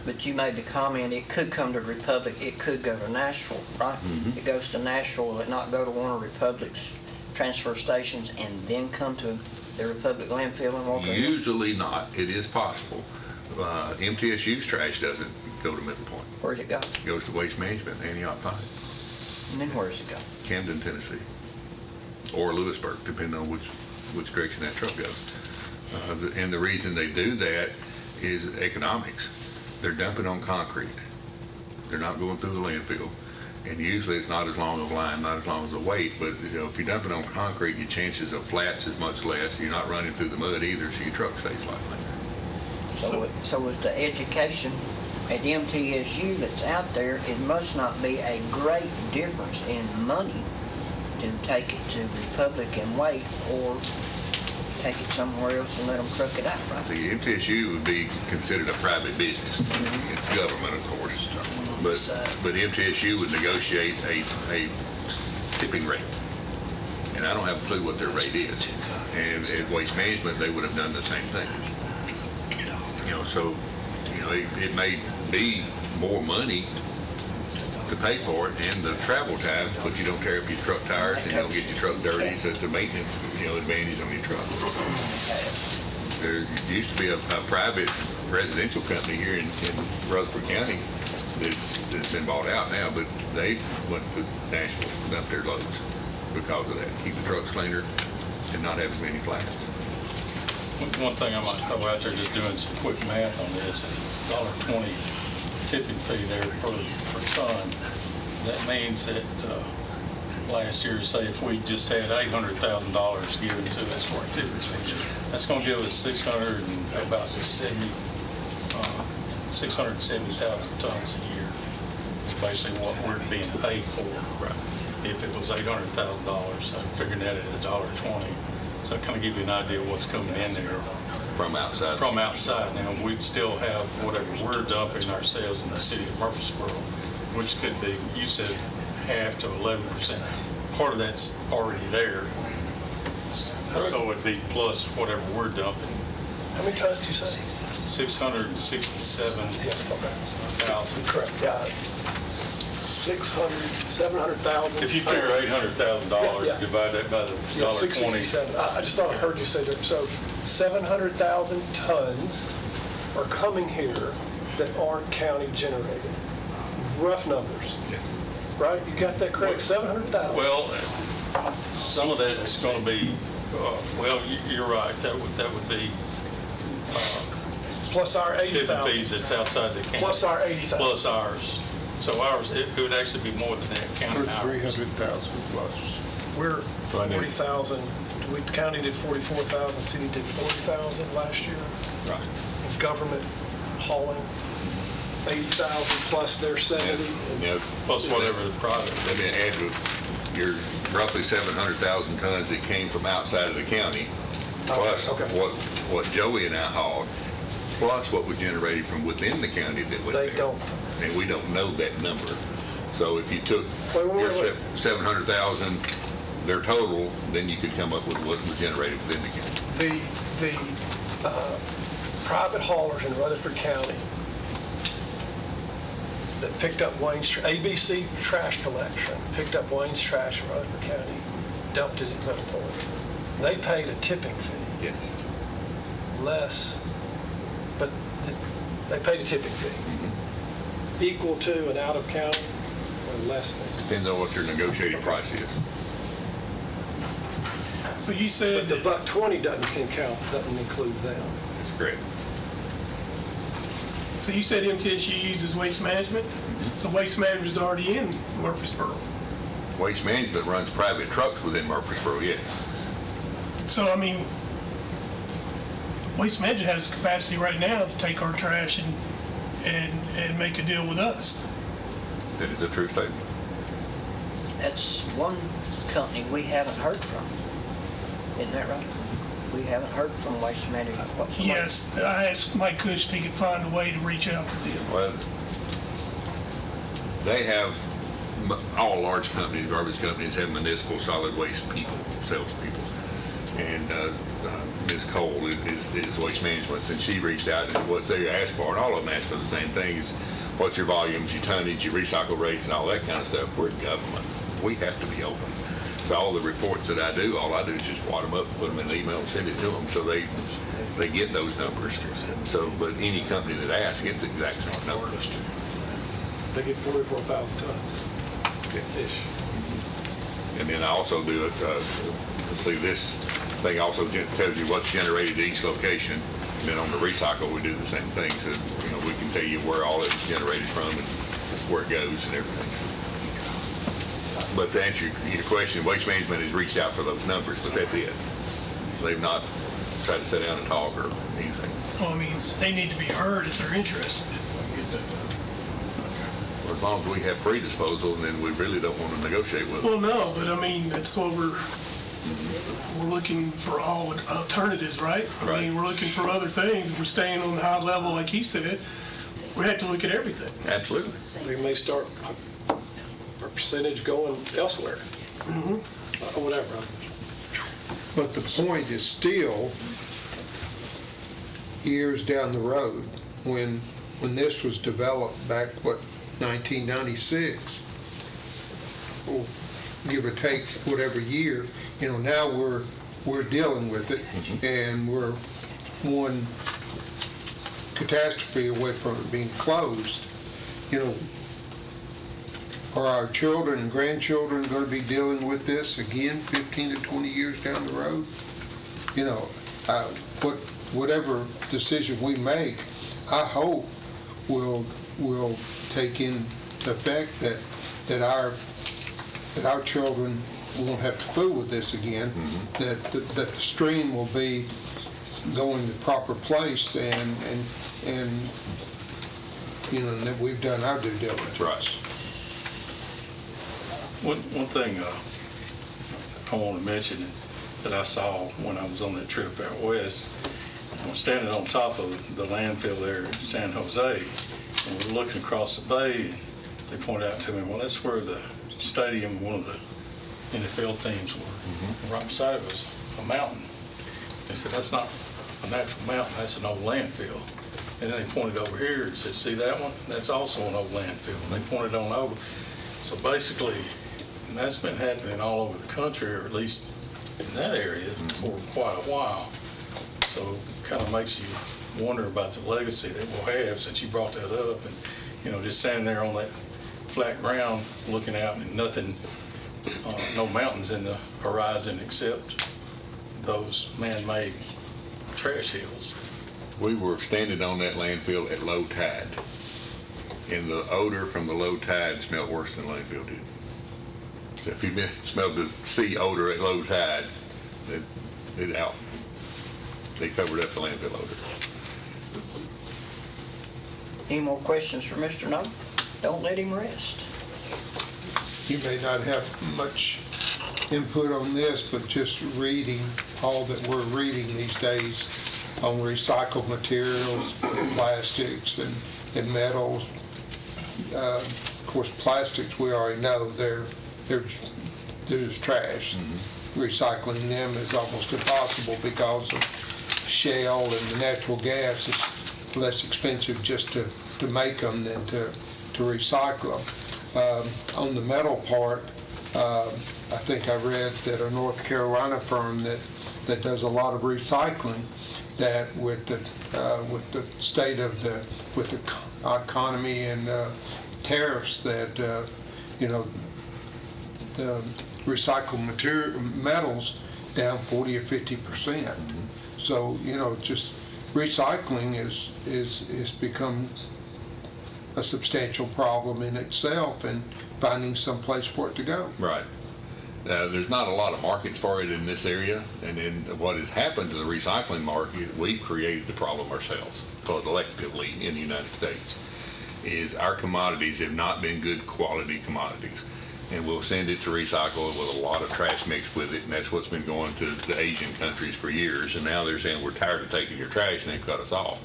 Speaker 1: But you made the comment, it could come to Republic, it could go to Nashville, right? It goes to Nashville, will it not go to one of Republic's transfer stations and then come to the Republic landfill in Walker Hill?
Speaker 8: Usually not. It is possible. MTSU's trash doesn't go to Middle Point.
Speaker 1: Where's it go?
Speaker 8: It goes to Waste Management, Antioch Pine,
Speaker 1: And then where does it go?
Speaker 8: Camden, Tennessee, or Lewisburg, depending on which direction that truck goes. And the reason they do that is economics. They're dumping on concrete. They're not going through the landfill. And usually it's not as long of a line, not as long as a weight, but you know, if you're dumping on concrete, your chances of flats is much less. You're not running through the mud either, so your truck stays light.
Speaker 1: So is the education at MTSU that's out there, it must not be a great difference in money to take it to Republic and wait, or take it somewhere else and let them truck it out, right?
Speaker 8: See, MTSU would be considered a private business. It's government, of course. But MTSU would negotiate a tipping rate. And I don't have a clue what their rate is. And at Waste Management, they would have done the same thing. You know, so, you know, it may be more money to pay for it and the travel time, but you don't tear up your truck tires and you don't get your truck dirty, so it's a maintenance, you know, advantage on your truck. There used to be a private residential company here in Rutherford County that's been bought out now, but they went to Nashville and dumped their loads because of that. Keep the trucks cleaner and not have as many flats.
Speaker 5: One thing I might throw out there, just doing some quick math on this, $1.20 tipping fee there per ton. That means that last year, say if we just had $800,000 given to us for a tipping fee, that's going to give us 670,000 tons a year. It's basically what we're being paid for.
Speaker 8: Right.
Speaker 5: If it was $800,000, so figuring that at $1.20. So it kind of give you an idea of what's coming in there
Speaker 8: From outside.
Speaker 5: from outside. Now, we'd still have whatever we're dumping ourselves in the city of Murfreesboro, which could be, you said half to 11%. Part of that's already there. So it'd be plus whatever we're dumping,
Speaker 2: How many tons do you say?
Speaker 5: 667,000.
Speaker 2: Yeah, okay. Correct, yeah. 700,000.
Speaker 5: If you figure $800,000,
Speaker 2: Yeah.
Speaker 5: divide that by the
Speaker 2: Yeah,
Speaker 5: $1.20.
Speaker 2: 667. I just thought I heard you say that. So 700,000 tons are coming here that aren't county generated. Rough numbers,
Speaker 8: Yes.
Speaker 2: right? You got that correct? 700,000.
Speaker 5: Well, some of that is going to be, well, you're right, that would be
Speaker 2: Plus our
Speaker 5: tipping
Speaker 2: 80,000.
Speaker 5: fees that's outside the county.
Speaker 2: Plus our 80,000.
Speaker 5: Plus ours. So ours, it would actually be more than that, counting ours.
Speaker 3: 300,000 plus.
Speaker 2: We're
Speaker 8: Right now.
Speaker 2: 40,000. We county did 44,000. City did 40,000 last year.
Speaker 5: Right.
Speaker 2: And government hauling 80,000 plus their 70.
Speaker 8: Now,
Speaker 5: Plus whatever the product.
Speaker 8: let me add to your roughly 700,000 tons that came from outside of the county, plus
Speaker 2: Okay.
Speaker 8: what Joey and I hauled, plus what was generated from within the county that went there.
Speaker 2: They don't.
Speaker 8: And we don't know that number. So if you took
Speaker 2: Wait.
Speaker 8: your 700,000, their total, then you could come up with what was generated within the county.
Speaker 2: The private haulers in Rutherford County that picked up Wayne's, ABC Trash Collection, picked up Wayne's trash in Rutherford County, dumped it at Mount Point. They paid a tipping fee,
Speaker 8: Yes.
Speaker 2: less, but they paid a tipping fee. Equal to an out-of-county or less than.
Speaker 8: Depends on what your negotiated price is.
Speaker 6: So you said
Speaker 2: But the
Speaker 6: that,
Speaker 2: buck 20 doesn't include them.
Speaker 8: That's correct.
Speaker 6: so you said MTSU uses Waste Management? So Waste Management is already in Murfreesboro.
Speaker 8: Waste Management runs private trucks within Murfreesboro, yes.
Speaker 6: So, I mean, Waste Management has the capacity right now to take our trash and make a deal with us.
Speaker 8: That is a true statement.
Speaker 1: That's one company we haven't heard from. Isn't that right? We haven't heard from Waste Management whatsoever.
Speaker 6: Yes, I asked Mike Kush if he could find a way to reach out to them.
Speaker 8: Well, they have, all large companies, garbage companies have municipal solid waste people, salespeople. And Ms. Cole is Waste Management, and she reached out and what they asked for, and all of them asked for the same thing, is what's your volumes, your tonnage, your recycle rates, and all that kind of stuff. We're government. We have to be open. So all the reports that I do, all I do is just wad them up, put them in an email, and send it to them, so they get those numbers. So, but any company that asks gets the exact same numbers.
Speaker 2: They get 44,000 tons-ish.
Speaker 8: And then I also do it, see, this thing also tells you what's generated at each location. And then on the recycle, we do the same thing. So, we can tell you where all it was generated from and where it goes and everything. But to answer your question, Waste Management has reached out for those numbers, but that's it. They've not tried to sit down and talk or anything.
Speaker 6: Well, I mean, they need to be heard if they're interested.
Speaker 8: Well, as long as we have free disposal, then we really don't want to negotiate with them.
Speaker 6: Well, no, but I mean, that's what we're looking for all alternatives, right? I
Speaker 8: Right.
Speaker 6: mean, we're looking for other things. If we're staying on the high level, like he said, we have to look at everything.
Speaker 8: Absolutely.
Speaker 2: They may start a percentage going elsewhere. Or whatever.
Speaker 3: But the point is still, years down the road, when this was developed back, 1996, or give or take whatever year, now we're dealing with it, and we're one catastrophe away from it being closed. Are our children and grandchildren going to be dealing with this again 15 to 20 years down the road? Whatever decision we make, I hope will take into effect that our children won't have to fool with this again, that the stream will be going the proper place, and that we've done our due diligence.
Speaker 8: Right.
Speaker 5: One thing I want to mention that I saw when I was on that trip out west, I was standing on top of the landfill there in San Jose, and we're looking across the bay, they pointed out to me, well, that's where the stadium, one of the NFL teams were. And right beside it was a mountain. They said, that's not a natural mountain, that's an old landfill. And then they pointed over here and said, see that one? That's also an old landfill. And they pointed on over. So basically, and that's been happening all over the country, or at least in that area, for quite a while. So it kind of makes you wonder about the legacy that we'll have, since you brought that up. And, you know, just standing there on that flat ground looking out and nothing, no mountains in the horizon except those man-made trash hills.
Speaker 8: We were standing on that landfill at low tide, and the odor from the low tide smelled worse than landfill did. So if you smelled the sea odor at low tide, it out. They covered up the landfill odor.
Speaker 1: Any more questions for Mr. No? Don't let him rest.
Speaker 3: You may not have much input on this, but just reading all that we're reading these days on recycled materials, plastics and metals. Of course, plastics, we already know they're just trash. Recycling them is almost impossible because of shale, and the natural gas is less expensive just to make them than to recycle them. On the metal part, I think I read that a North Carolina firm that does a lot of recycling, that with the state of with the economy and tariffs, that you know, the recycled metals down 40 or 50%. So, you know, just recycling is become a substantial problem in itself, and finding some place for it to go.
Speaker 8: Right. There's not a lot of markets for it in this area, and then what has happened to the recycling market, we've created the problem ourselves, collectively in the United States, is our commodities have not been good quality commodities. And we'll send it to recycle with a lot of trash mixed with it, and that's what's been going to the Asian countries for years. And now they're saying, we're tired of taking your trash, and they've cut us off.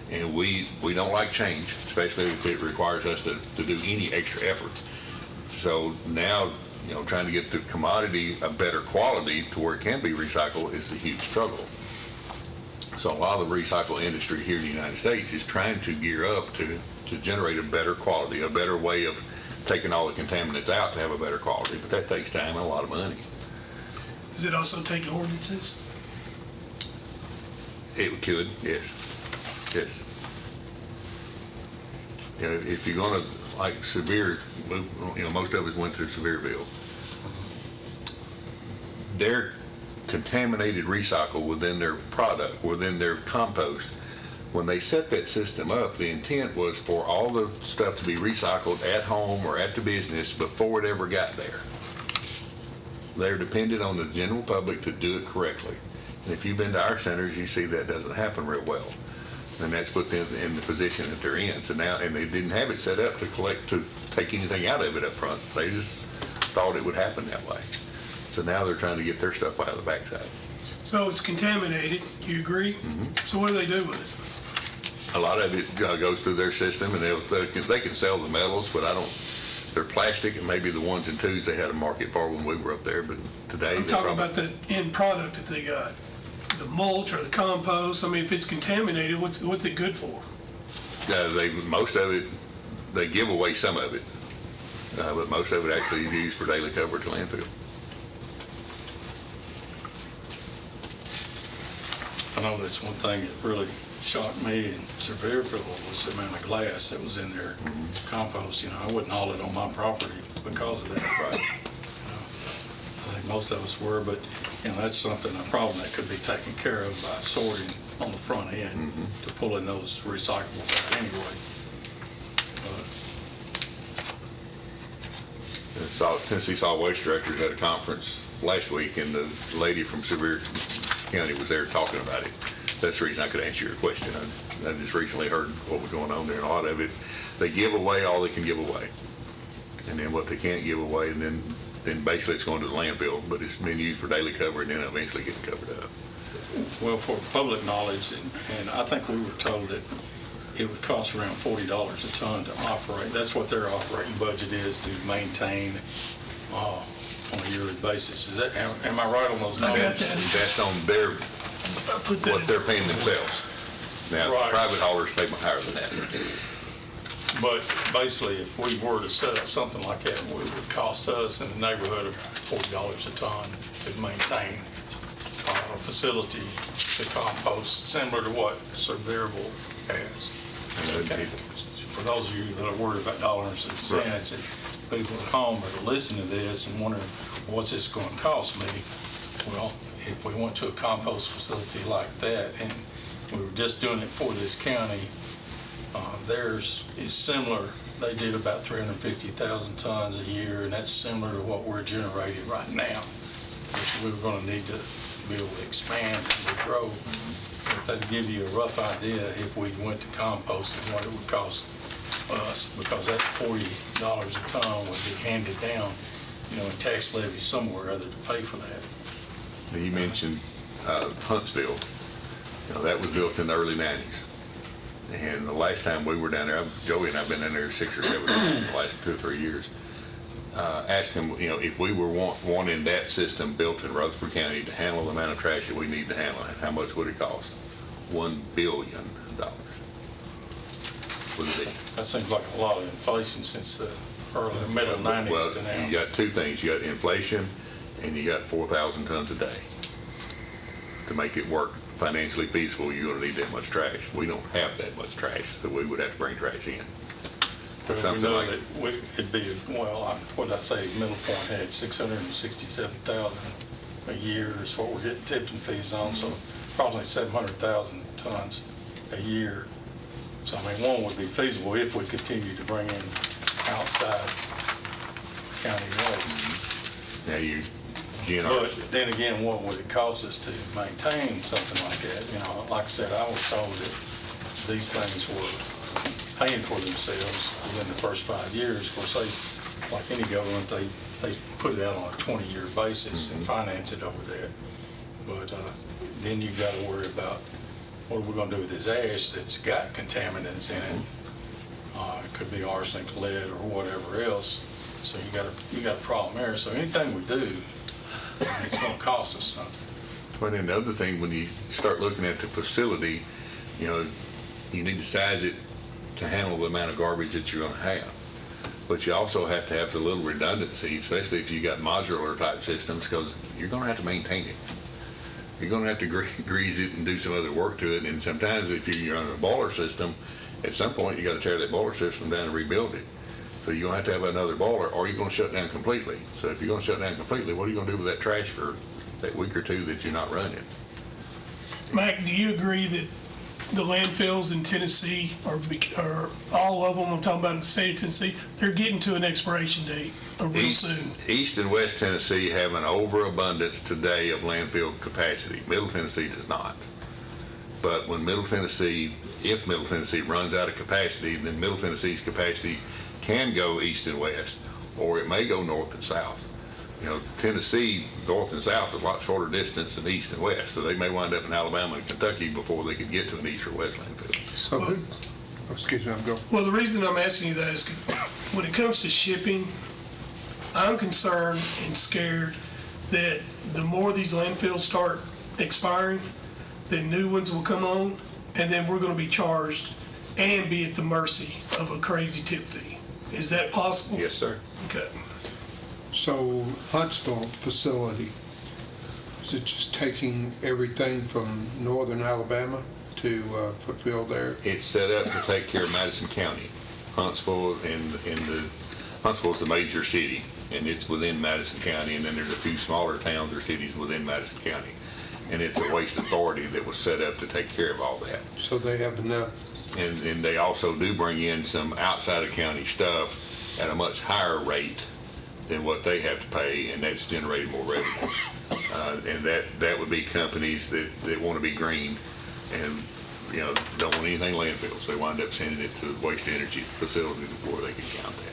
Speaker 8: And we don't like change, especially if it requires us to do any extra effort. So now, you know, trying to get the commodity a better quality to where it can be recycled is a huge struggle. So a lot of the recycle industry here in the United States is trying to gear up to generate a better quality, a better way of taking all the contaminants out to have a better quality. But that takes time and a lot of money.
Speaker 6: Does it also take ordinances?
Speaker 8: It could, yes. Yes. You know, if you're gonna, like Severe, you know, most of us went to Sevierville. Their contaminated recycle within their product, within their compost, when they set that system up, the intent was for all the stuff to be recycled at home or at the business before it ever got there. They're dependent on the general public to do it correctly. And if you've been to our centers, you see that doesn't happen real well. And that's put them in the position that they're in. So now, and they didn't have it set up to take anything out of it up front. They just thought it would happen that way. So now they're trying to get their stuff out of the backside.
Speaker 6: So it's contaminated, you agree? So what do they do with it?
Speaker 8: A lot of it goes through their system, and they can sell the metals, but they're plastic, and maybe the ones and twos they had a market for when we were up there, but today.
Speaker 6: I'm talking about the end product that they got, the mulch or the compost. I mean, if it's contaminated, what's it good for?
Speaker 8: Most of it, they give away some of it, but most of it actually is used for daily cover to landfill.
Speaker 5: I know that's one thing that really shocked me in Sevierville was the amount of glass that was in their compost. You know, I wouldn't haul it on my property because of that. Right. I think most of us were, but you know, that's a problem that could be taken care of by sorting on the front end to pull in those recyclables out anyway.
Speaker 8: Tennessee Solid Waste Directors had a conference last week, and the lady from Sevier County was there talking about it. That's the reason I could answer your question. I just recently heard what was going on there, and a lot of it, they give away all they can give away. And then what they can't give away, and then basically it's going to the landfill, but it's been used for daily cover and then eventually getting covered up.
Speaker 5: Well, for public knowledge, and I think we were told that it would cost around $40 a ton to operate. That's what their operating budget is to maintain on a yearly basis. Is that, am I right on those
Speaker 6: I got
Speaker 5: numbers?
Speaker 6: that.
Speaker 8: That's on their,
Speaker 6: I put that
Speaker 8: what
Speaker 6: in.
Speaker 8: they're paying themselves. Now,
Speaker 5: Right.
Speaker 8: private haulers pay higher than that.
Speaker 5: But basically, if we were to set up something like that, it would cost us in the neighborhood of $40 a ton to maintain a facility to compost, similar to what Cerberable has. Okay. For those of you that are worried about dollars and cents, and people at home that are listening to this and wondering, what's this going to cost me? Well, if we went to a compost facility like that, and we were just doing it for this county, theirs is similar. They did about 350,000 tons a year, and that's similar to what we're generating right now, which we're going to need to be able to expand and grow. But that'd give you a rough idea if we went to composting, what it would cost us, because that $40 a ton would be handed down, in tax levy somewhere other to pay for that.
Speaker 8: Now, you mentioned Huntsville. That was built in the early 90s. And the last time we were down there, Joey and I have been in there 6 or 7 times in the last 2 or 3 years. Asked them, if we were wanting that system built in Rutherford County to handle the amount of trash that we need to handle, how much would it cost? $1 billion. Would it be?
Speaker 5: That seems like a lot of inflation since the early, middle
Speaker 8: Well,
Speaker 5: '90s to now.
Speaker 8: you got two things. You got inflation and you got 4,000 tons a day. To make it work financially feasible, you're going to need that much trash. We don't have that much trash, so we would have to bring trash in.
Speaker 5: But we
Speaker 8: Something
Speaker 5: know
Speaker 8: like-
Speaker 5: that it'd be, what did I say, Middle Point had 667,000 a year is what we're getting tipping fees on, so probably 700,000 tons a year. So, one would be feasible if we continue to bring in outside county waste.
Speaker 8: Now you generous.
Speaker 5: But then again, what would it cost us to maintain something like that? Like I said, I was told that these things were paying for themselves within the first 5 years. Of course, they, like any government, they put it out on a 20-year basis and finance it over there. But then you've got to worry about what are we going to do with this ash that's got contaminants in it. It could be arsenic, lead, or whatever else. So you got a problem there. So anything we do, it's going to cost us something.
Speaker 8: But then the other thing, when you start looking at the facility, you need to size it to handle the amount of garbage that you're going to have. But you also have to have a little redundancy, especially if you got modular type systems, because you're going to have to maintain it. You're going to have to grease it and do some other work to it. And sometimes if you're on a boiler system, at some point you got to tear that boiler system down and rebuild it. So you're going to have another boiler, or you're going to shut down completely. So if you're going to shut down completely, what are you going to do with that trash for that week or two that you're not running?
Speaker 6: Mac, do you agree that the landfills in Tennessee are all of them, I'm talking about in the state of Tennessee, they're getting to an expiration date real soon?
Speaker 8: East and West Tennessee have an overabundance today of landfill capacity. Middle Tennessee does not. But when if Middle Tennessee runs out of capacity, then Middle Tennessee's capacity can go east and west, or it may go north and south. Tennessee, north and south is a lot shorter distance than east and west, so they may wind up in Alabama and Kentucky before they could get to an east or west landfill.
Speaker 3: So excuse me, I'm going.
Speaker 6: Well, the reason I'm asking you that is because when it comes to shipping, I'm concerned and scared that the more these landfills start expiring, then new ones will come on, and then we're going to be charged and be at the mercy of a crazy tip fee. Is that possible?
Speaker 8: Yes, sir.
Speaker 6: Okay.
Speaker 3: So Huntsville facility, is it just taking everything from northern Alabama to fulfill there?
Speaker 8: It's set up to take care of Madison County. Huntsville Huntsville's the major city, and it's within Madison County, and then there's a few smaller towns or cities within Madison County. And it's a waste authority that was set up to take care of all that.
Speaker 3: So they have enough.
Speaker 8: And they also do bring in some outside of county stuff at a much higher rate than what they have to pay, and that's generating more revenue. And that would be companies that want to be green and don't want anything landfills. They wind up sending it to the waste energy facility before they can count that.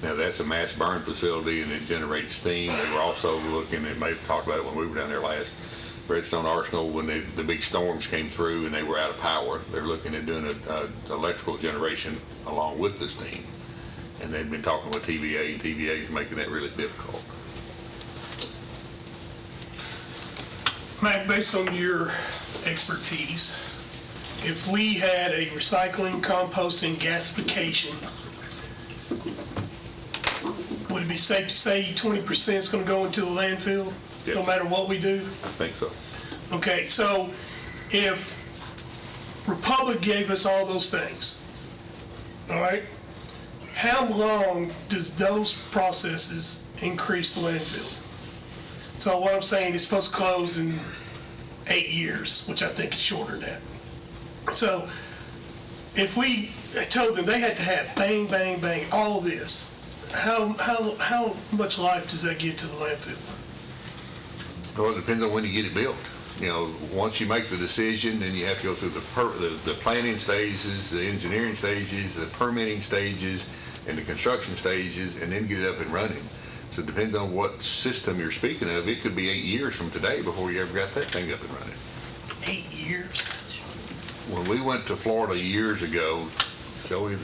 Speaker 8: Now that's a mass burn facility and it generates steam. They were also looking, and may have talked about it when we were down there last, Redstone Arsenal, when the big storms came through and they were out of power, they're looking at doing a electrical generation along with the steam. And they've been talking with TVA, and TVA is making that really difficult.
Speaker 6: Mac, based on your expertise, if we had a recycling, composting, gasification, would it be safe to say 20% is going to go into the landfill, no
Speaker 8: Yes.
Speaker 6: matter what we do?
Speaker 8: I think so.
Speaker 6: Okay, so if Republic gave us all those things, all right, how long does those processes increase the landfill? So what I'm saying is supposed to close in 8 years, which I think is shorter than that. So if we told them they had to have bang, bang, bang, all of this, how much life does that get to the landfill?
Speaker 8: Well, it depends on when you get it built. You know, once you make the decision, then you have to go through the planning stages, the engineering stages, the permitting stages, and the construction stages, and then get it up and running. So it depends on what system you're speaking of. It could be 8 years from today before you ever got that thing up and running.
Speaker 6: 8 years?
Speaker 8: When we went to Florida years ago, Joey,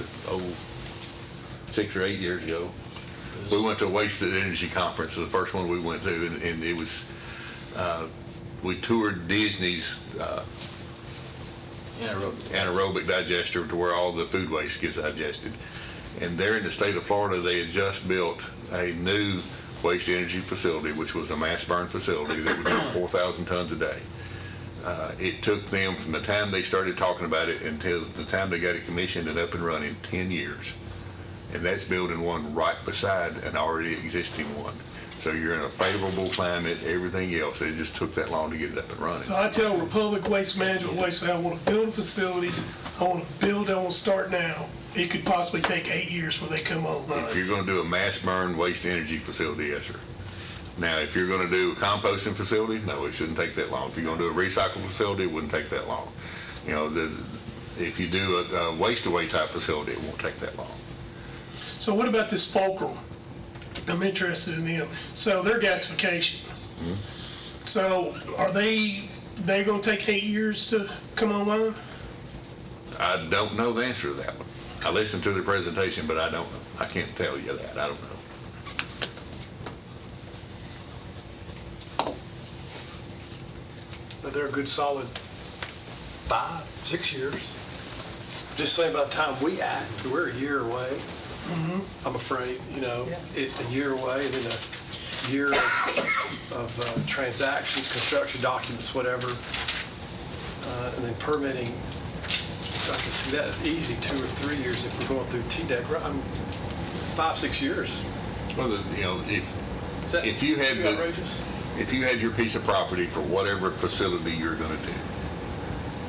Speaker 8: 6 or 8 years ago, we went to a waste energy conference, the first one we went to, and it was, we toured Disney's anaerobic digester to where all the food waste gets digested. And there in the state of Florida, they had just built a new waste energy facility, which was a mass burn facility that would do 4,000 tons a day. It took them from the time they started talking about it until the time they got it commissioned and up and running, 10 years. And that's building one right beside an already existing one. So you're in a favorable climate, everything else. It just took that long to get it up and running.
Speaker 6: So I tell Republic Waste Management, I want to build a facility, I want to start now. It could possibly take 8 years before they come
Speaker 8: If
Speaker 6: online.
Speaker 8: you're going to do a mass burn waste energy facility, yes, sir. Now, if you're going to do a composting facility, no, it shouldn't take that long. If you're going to do a recycle facility, it wouldn't take that long. You know, if you do a waste-away type facility, it won't take that long.
Speaker 6: So what about this Fulcrum? I'm interested in them. So their gasification. So are they going to take 8 years to come online?
Speaker 8: I don't know the answer to that one. I listened to the presentation, but I don't know. I can't tell you that. I don't know.
Speaker 2: But they're a good solid 5, 6 years. Just saying by the time we act, we're a year away. I'm afraid, you know, a year away, and then a year of transactions, construction documents, whatever. And then permitting, I can see that easy 2 or 3 years if we're going through TDEC. Right, 5, 6 years.
Speaker 8: Well, you know,
Speaker 2: Is that
Speaker 8: if you had
Speaker 2: too
Speaker 8: the,
Speaker 2: outrageous?
Speaker 8: if you had your piece of property for whatever facility you're going to do,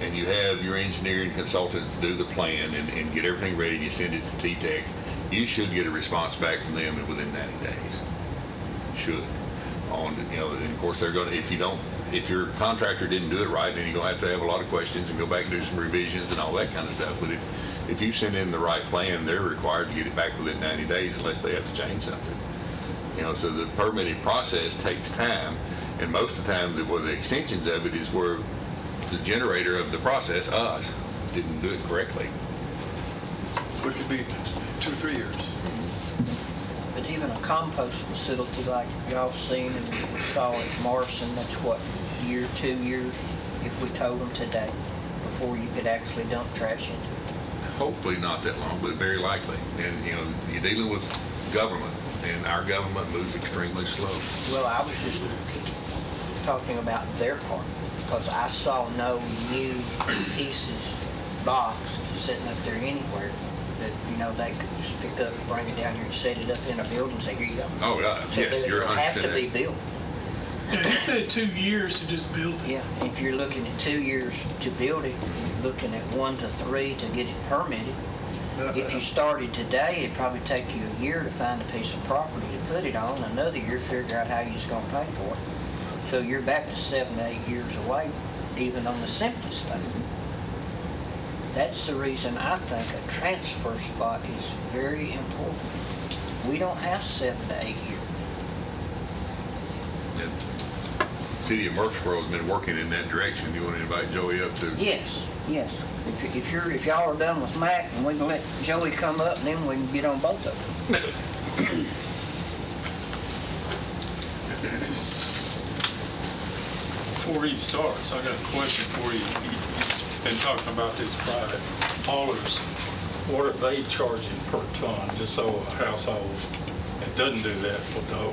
Speaker 8: and you have your engineering consultants do the plan and get everything ready, and you send it to TTEC, you should get a response back from them within 90 days. Should. You know, and of course they're going to, if your contractor didn't do it right, then you're going to have a lot of questions and go back and do some revisions and all that kind of stuff. But if you send in the right plan, they're required to get it back within 90 days unless they have to change something. You know, so the permitting process takes time, and most of the time, the extensions of it is where the generator of the process, us, didn't do it correctly.
Speaker 2: So it could be 2 or 3 years.
Speaker 1: But even a compost facility like y'all seen and we saw at Morrison, that's what, year, 2 years, if we told them today, before you could actually dump trash into it.
Speaker 8: Hopefully not that long, but very likely. And, you know, you're dealing with government, and our government moves extremely slow.
Speaker 1: Well, I was just talking about their part, because I saw no new pieces, boxed, sitting up there anywhere that, you know, they could just pick up, bring it down here and set it up in a building and say, here you go.
Speaker 8: Oh, yeah,
Speaker 1: So
Speaker 8: yes, you're
Speaker 1: they have to
Speaker 8: 100%
Speaker 1: be
Speaker 8: right.
Speaker 1: built.
Speaker 6: Yeah, he said 2 years to just build it.
Speaker 1: Yeah, if you're looking at 2 years to build it, you're looking at 1 to 3 to get it permitted. If you started today, it'd probably take you a year to find a piece of property to put it on, another year to figure out how you're just gonna pay for it. So you're back to 7 to 8 years away, even on the simplest thing. That's the reason I think a transfer spot is very important. We don't have 7 to 8 years.
Speaker 8: city of Murfreesboro has been working in that direction. You want to invite Joey up to?
Speaker 1: Yes, yes. If y'all are done with Mac, and we can let Joey come up, and then we can get on both of them.
Speaker 5: Before he starts, I got a question for you. You've been talking about these private haulers. What are they charging per ton, just so a household that doesn't do that will know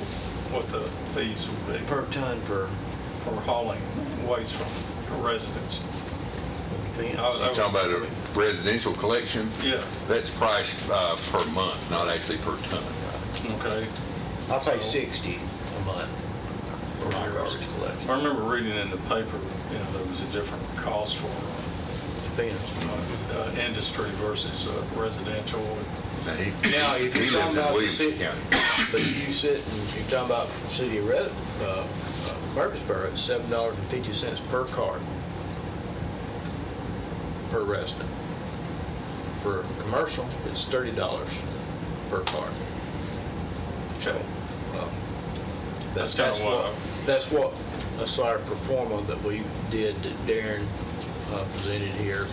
Speaker 5: what the fees would be
Speaker 9: Per ton for,
Speaker 5: for hauling waste from a residence?
Speaker 9: depends.
Speaker 8: You're talking about a residential collection?
Speaker 5: Yeah,
Speaker 8: That's priced per month, not actually per ton.
Speaker 5: okay.
Speaker 9: I pay
Speaker 5: So-
Speaker 9: 60 a month for my garbage collection.
Speaker 5: I remember reading in the paper, there was a different cost for
Speaker 9: Depends.
Speaker 5: industry versus residential.
Speaker 9: Now, if
Speaker 8: He
Speaker 9: you're talking
Speaker 8: lives in
Speaker 9: about the
Speaker 8: Williamson
Speaker 9: city,
Speaker 8: County.
Speaker 9: but you sit and you're talking about city of Murfreesboro, it's $7.50 per cart per resident. For commercial, it's $30 per cart. So,
Speaker 5: That's kinda what
Speaker 9: that's our performa that we did that Darren presented here,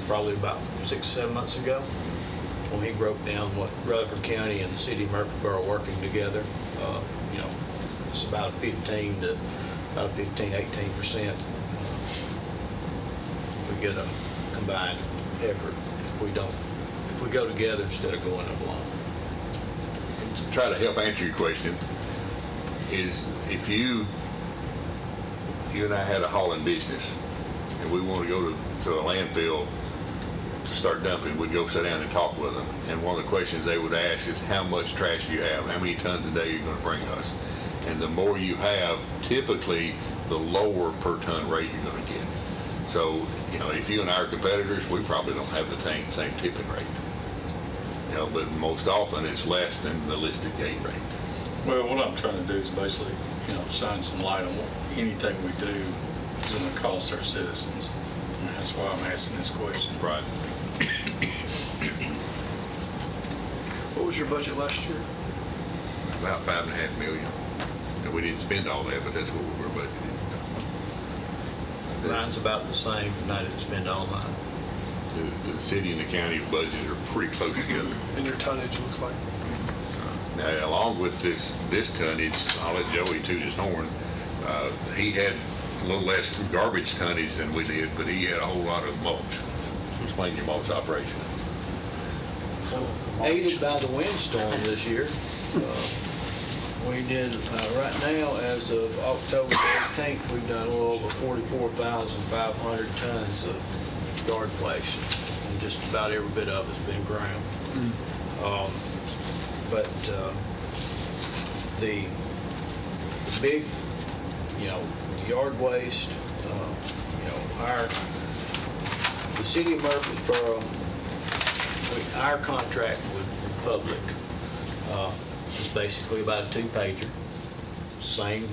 Speaker 9: probably about 6-7 months ago, when he broke down what Rutherford County and the city of Murfreesboro are working together. It's about 18%. We get a combined effort if we go together instead of going alone.
Speaker 8: To try to help answer your question, is if you and I had a hauling business and we want to go to a landfill to start dumping, we'd go sit down and talk with them. And one of the questions they would ask is, how much trash do you have? How many tons a day are you going to bring us? And the more you have, typically the lower per ton rate you're going to get. So, if you and I are competitors, we probably don't have the same tipping rate. But most often it's less than the listed gate rate.
Speaker 5: Well, what I'm trying to do is basically, shine some light on what anything we do is going to cost our citizens. And that's why I'm asking this question.
Speaker 8: Right.
Speaker 2: What was your budget last year?
Speaker 8: About 5.5 million. And we didn't spend all that, but that's what we were budgeted.
Speaker 9: Mine's about the same, and I didn't spend all mine.
Speaker 8: The city and the county budget are pretty close together.
Speaker 2: And your tonnage looks like?
Speaker 8: Now, along with this tonnage, I'll let Joey toot his horn. He had a little less garbage tonnage than we did, but he had a whole lot of mulch. Explain your mulch operation.
Speaker 9: Aided by the windstorm this year. We did, right now, as of October 18th, we've done a little over 44,500 tons of yard waste. And just about every bit of it's been ground. But the big, yard waste, the city of Murfreesboro, our contract with Republic is basically about a 2-pager.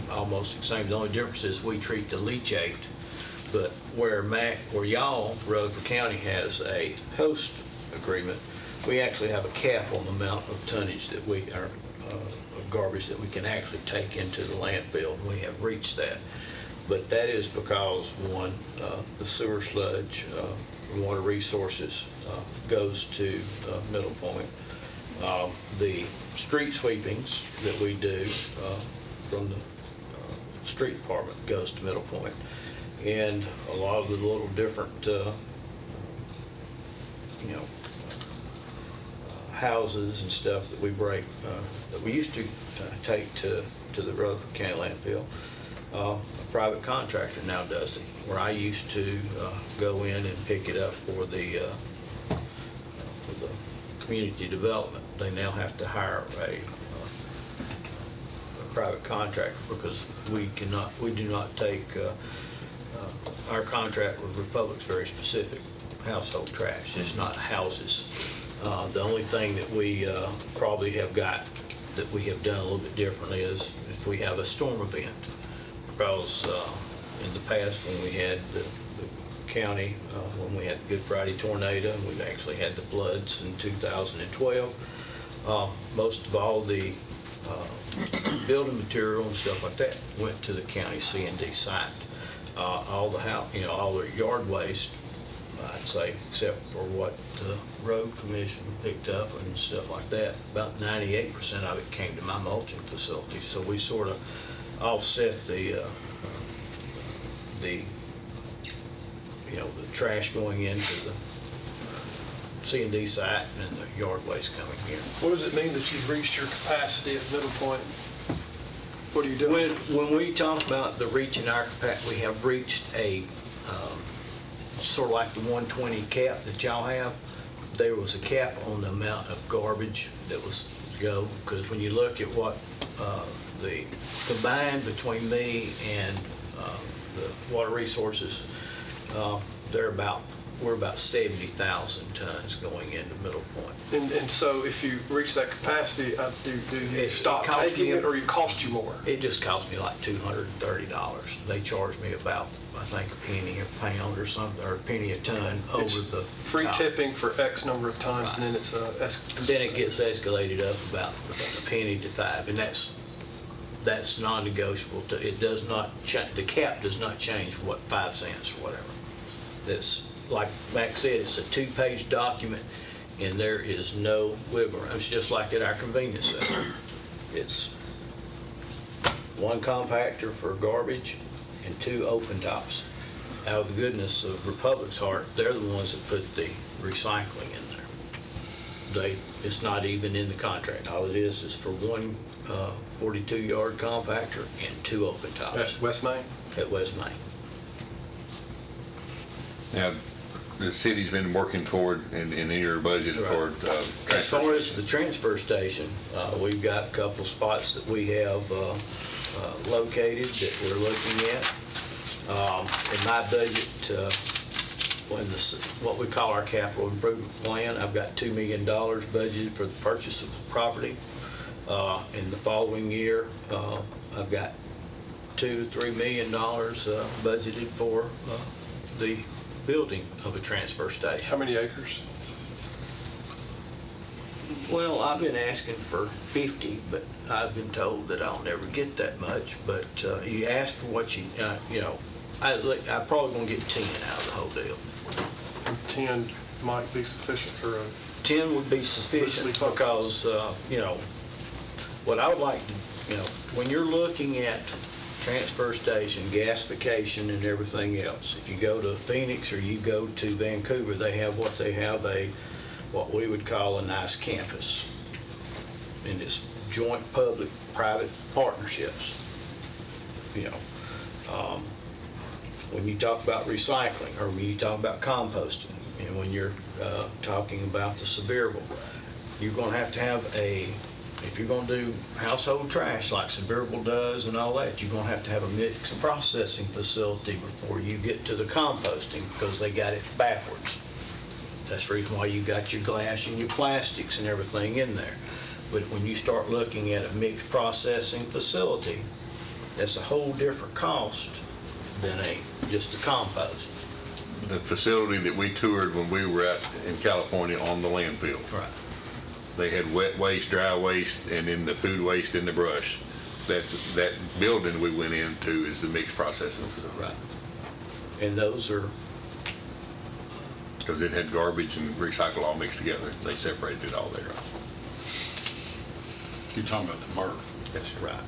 Speaker 9: Almost the same. The only difference is we treat the leachate, but where y'all, Rutherford County, has a host agreement, we actually have a cap on the amount of tonnage that of garbage that we can actually take into the landfill, and we have reached that. But that is because, one, the sewer sludge, water resources goes to Middle Point. The street sweepings that we do from the street department goes to Middle Point. And a lot of the little different, houses and stuff that we break, that we used to take to the Rutherford County landfill, a private contractor now does it, where I used to go in and pick it up for the community development. They now have to hire a private contractor because we do not take, our contract with Republic's very specific household trash. It's not houses. The only thing that we probably have got that we have done a little bit differently is if we have a storm event. Because in the past, when we had the county, when we had the Good Friday tornado, and we actually had the floods in 2012, most of all the building material and stuff like that went to the county C&D site. All the all the yard waste, I'd say, except for what the road commission picked up and stuff like that, about 98% of it came to my mulching facility. So we sort of offset the trash going into the C&D site and the yard waste coming here.
Speaker 2: What does it mean that you've reached your capacity at Middle Point? What are you doing?
Speaker 9: When we talk about the reaching our capacity, we have reached a, sort of like the 120 cap that y'all have. There was a cap on the amount of garbage that was to go, because when you look at what the combined between me and the water resources, we're about 70,000 tons going into Middle Point.
Speaker 2: And so if you reach that capacity, do you
Speaker 9: It
Speaker 2: stop
Speaker 9: costs
Speaker 2: taking
Speaker 9: me-
Speaker 2: it, or it cost you more?
Speaker 9: It just cost me like $230. They charged me about, I think, a penny a pound or something, or a penny a ton over
Speaker 2: It's
Speaker 9: the
Speaker 2: free
Speaker 9: top.
Speaker 2: tipping for X number of tons, and then it's
Speaker 9: Then it gets escalated up about a penny to 5, and that's non-negotiable. It does not, the cap does not change, 5 cents or whatever. That's, like Max said, it's a 2-page document, and there is no wiggle room. It's just like at our convenience center. It's 1 compactor for garbage and 2 open tops. Out of the goodness of Republic's heart, they're the ones that put the recycling in there. It's not even in the contract. All it is for 1 42-yard compactor and 2 open tops
Speaker 2: At West Main?
Speaker 9: at West Main.
Speaker 8: Now, the city's been working toward, in your budget,
Speaker 9: Right.
Speaker 8: toward
Speaker 9: As far as the transfer station, we've got a couple spots that we have located that we're looking at. In my budget, what we call our capital improvement plan, I've got $2 million budgeted for the purchase of the property. In the following year, I've got $2 to $3 million budgeted for the building of a transfer station.
Speaker 2: How many acres?
Speaker 9: Well, I've been asking for 50, but I've been told that I'll never get that much. But you ask for what I'm probably gonna get 10 out of the whole deal.
Speaker 2: 10 might be sufficient for a
Speaker 9: 10 would be sufficient
Speaker 2: Loosely funded.
Speaker 9: because, what I would like to, when you're looking at transfer station, gasification and everything else, if you go to Phoenix or you go to Vancouver, they have what we would call a nice campus. And it's joint public-private partnerships. When you talk about recycling, or when you talk about composting, and when you're talking about the Sevierville, you're going to have if you're going to do household trash like Sevierville does and all that, you're going to have a mixed processing facility before you get to the composting, because they got it backwards. That's the reason why you got your glass and your plastics and everything in there. But when you start looking at a mixed processing facility, that's a whole different cost than just a compost.
Speaker 8: the facility that we toured when we were out in California on the landfill.
Speaker 9: Right.
Speaker 8: They had wet waste, dry waste, and then the food waste in the brush. That building we went into is the mixed processing facility.
Speaker 9: Right. And those are,
Speaker 8: Because it had garbage and recycle all mixed together. They separated it all there.
Speaker 5: You're talking about the MRF.
Speaker 8: Yes, sir.
Speaker 9: right.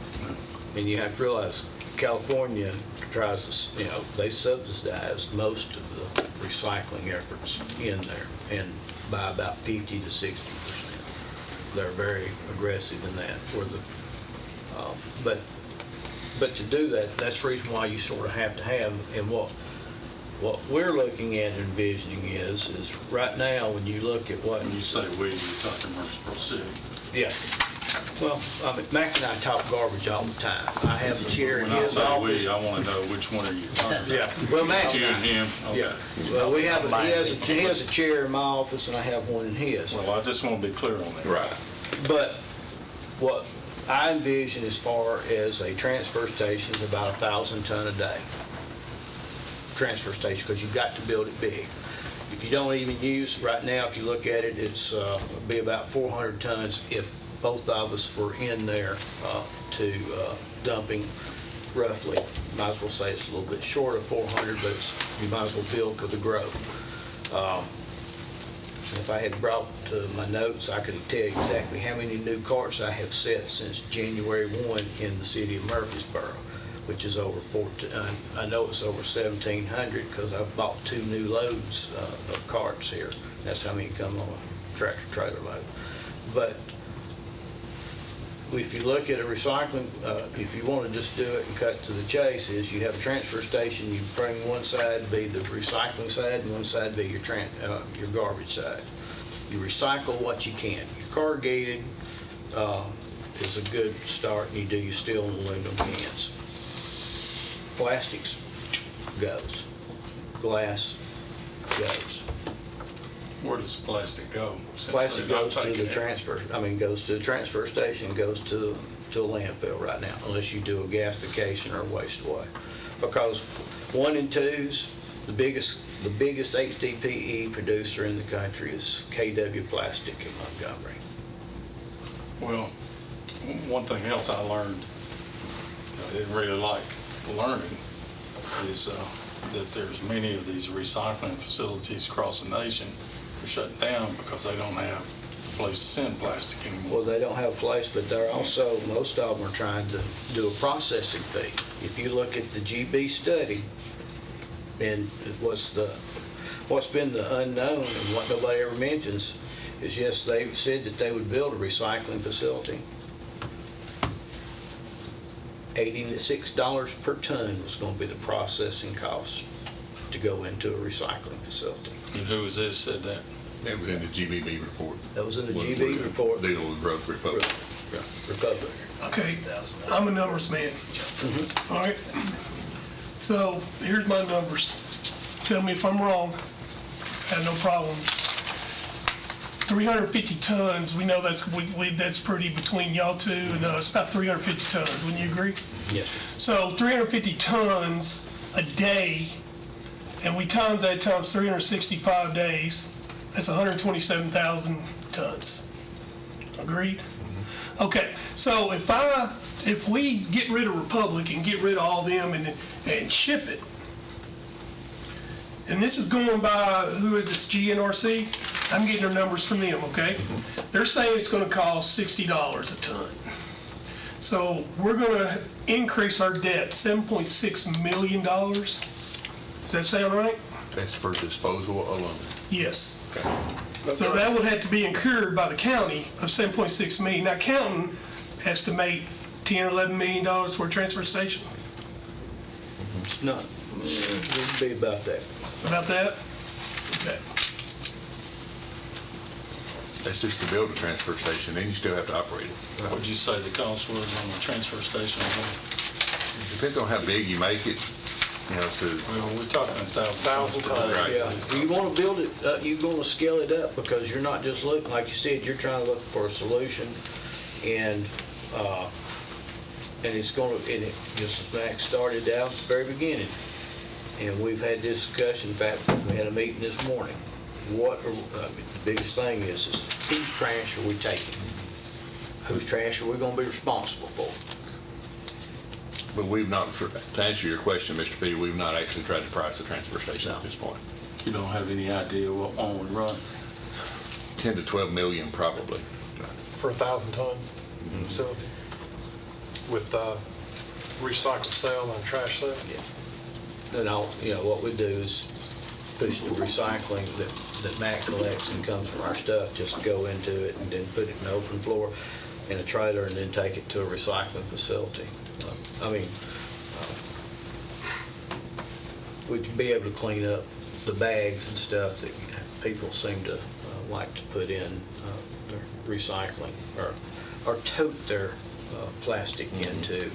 Speaker 9: And you have to realize California tries to, they subsidize most of the recycling efforts in there, and by about 50 to 60%. They're very aggressive in that. But to do that, that's the reason why you sort of have to have, and what we're looking at and envisioning is right now when you look at what.
Speaker 5: When you say we, you're talking Murfreesboro City.
Speaker 9: Yeah. Well, Mac and I talk garbage all the time. I have a chair in
Speaker 5: When I
Speaker 9: his
Speaker 5: say
Speaker 9: office.
Speaker 5: we, I want to know which one are you talking about?
Speaker 9: Yeah. Well, Mac.
Speaker 5: You and him?
Speaker 9: Yeah.
Speaker 5: Okay.
Speaker 9: Well, he has a chair in my office and I have one in his.
Speaker 5: Well, I just want to be clear on that.
Speaker 8: Right.
Speaker 9: But what I envision as far as a transfer station is about 1,000 ton a day. Transfer station, because you've got to build it big. If you don't even use, right now, if you look at it, it'll be about 400 tons if both of us were in there to dumping roughly, might as well say it's a little bit short of 400, but you might as well build for the growth. If I had brought my notes, I could tell you exactly how many new carts I have set since January 1 in the city of Murfreesboro, which is over 14, I know it's over 1,700 because I've bought 2 new loads of carts here. That's how many come on a tractor trailer load. But if you look at a recycling, if you want to just do it and cut to the chase, is you have a transfer station, you bring one side be the recycling side and one side be your garbage side. You recycle what you can. Your corrugated is a good start, and you do your steel and aluminum cans. Plastics goes. Glass goes.
Speaker 5: Where does plastic go? Since
Speaker 9: Plastic
Speaker 5: they're not
Speaker 9: goes to
Speaker 5: taking
Speaker 9: the
Speaker 5: it?
Speaker 9: goes to the transfer station, goes to a landfill right now, unless you do a gasification or waste away. Because 1 and 2s, the biggest HDPE producer in the country is KW Plastic in Montgomery.
Speaker 5: Well, one thing else I learned, I didn't really like learning, is that there's many of these recycling facilities across the nation are shut down because they don't have a place to send plastic anymore.
Speaker 9: Well, they don't have a place, but they're also, most of them are trying to do a processing fee. If you look at the GB study, and what's been the unknown and what nobody ever mentions is, yes, they've said that they would build a recycling facility. $86 per ton was going to be the processing cost to go into a recycling facility.
Speaker 5: And who was this said that?
Speaker 8: That was in the GBB report.
Speaker 9: That was in the
Speaker 8: Was
Speaker 9: GB report.
Speaker 8: Dealing with Growth Republic.
Speaker 9: Republic.
Speaker 6: Okay, I'm a numbers man. All right. So here's my numbers. Tell me if I'm wrong. Have no problem. 350 tons. We know that's pretty between y'all two and us. About 350 tons. Wouldn't you agree?
Speaker 9: Yes, sir.
Speaker 6: So 350 tons a day, and we times that times 365 days. That's 127,000 tons. Agreed? Okay, so if we get rid of Republic and get rid of all them and ship it, and this is going by, who is this, GNRC? I'm getting their numbers from them, okay? They're saying it's gonna cost $60 a ton. So we're gonna increase our debt $7.6 million. Does that sound right?
Speaker 8: That's for disposal alone.
Speaker 6: Yes.
Speaker 2: That's
Speaker 6: So
Speaker 2: right.
Speaker 6: that would have to be incurred by the county of 7.6 million. Now, county estimate 10 or 11 million dollars for a transfer station.
Speaker 9: It's not, it would be about that.
Speaker 6: About that? Okay.
Speaker 8: That's just to build a transfer station, then you still have to operate it.
Speaker 5: What would you say the cost was on the transfer station?
Speaker 8: Depends on how big you make it, you know, so.
Speaker 5: Well, we're talking 1,000 tons.
Speaker 8: Right.
Speaker 9: Yeah, you want to build it, you're going to scale it up because you're not just looking, like you said, you're trying to look for a solution, and it's going to, and it just Max started out at the very beginning, and we've had this discussion. In fact, we had a meeting this morning. The biggest thing is whose trash are we taking? Whose trash are we going to be responsible for?
Speaker 8: But we've not, to answer your question, Mr. P, we've not actually tried to price the transfer station at this point.
Speaker 5: You don't have any idea what one would run?
Speaker 8: 10 to 12 million probably.
Speaker 2: For a 1,000-ton facility with recycle sale and trash sale.
Speaker 9: Then what we do is push the recycling that Matt collects and comes from our stuff, just go into it and then put it in the open floor in a trailer and then take it to a recycling facility. We'd be able to clean up the bags and stuff that people seem to like to put in their recycling or tote their plastic into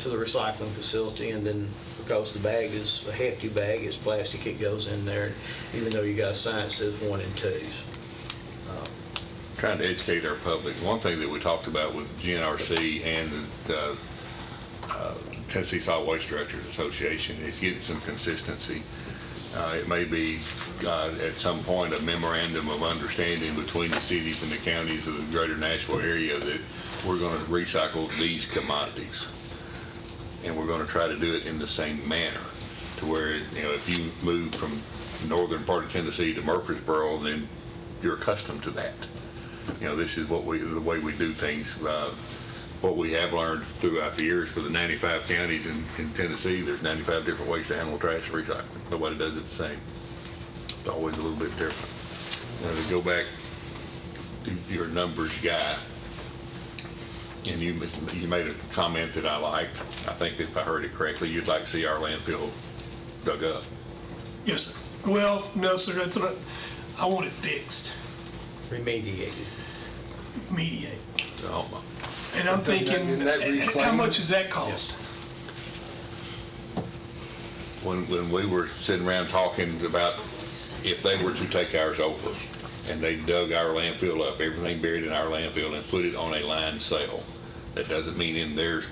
Speaker 9: to the recycling facility, and then because the bag is a hefty bag, it's plastic, it goes in there, even though you got a sign that says 1 and 2s.
Speaker 8: Trying to educate our public. One thing that we talked about with GNRC and the Tennessee Solid Waste Directors Association is getting some consistency. It may be at some point a memorandum of understanding between the cities and the counties of the greater Nashville area that we're going to recycle these commodities. And we're going to try to do it in the same manner to where, if you move from northern part of Tennessee to Murfreesboro, then you're accustomed to that. This is the way we do things. What we have learned throughout the years for the 95 counties in Tennessee, there's 95 different ways to handle trash recycling. Nobody does it the same. It's always a little bit different. To go back to your numbers guy, and you made a comment that I liked. I think if I heard it correctly, you'd like to see our landfill dug up.
Speaker 6: Yes, sir. Well, no, sir, that's not, I want it fixed,
Speaker 9: Remediated.
Speaker 6: mediate.
Speaker 8: So,
Speaker 6: And I'm thinking,
Speaker 3: Isn't that
Speaker 6: how
Speaker 3: reclaimed?
Speaker 6: much does that cost?
Speaker 8: when we were sitting around talking about if they were to take ours over and they dug our landfill up, everything buried in our landfill and put it on a line sale, that doesn't mean in theirs,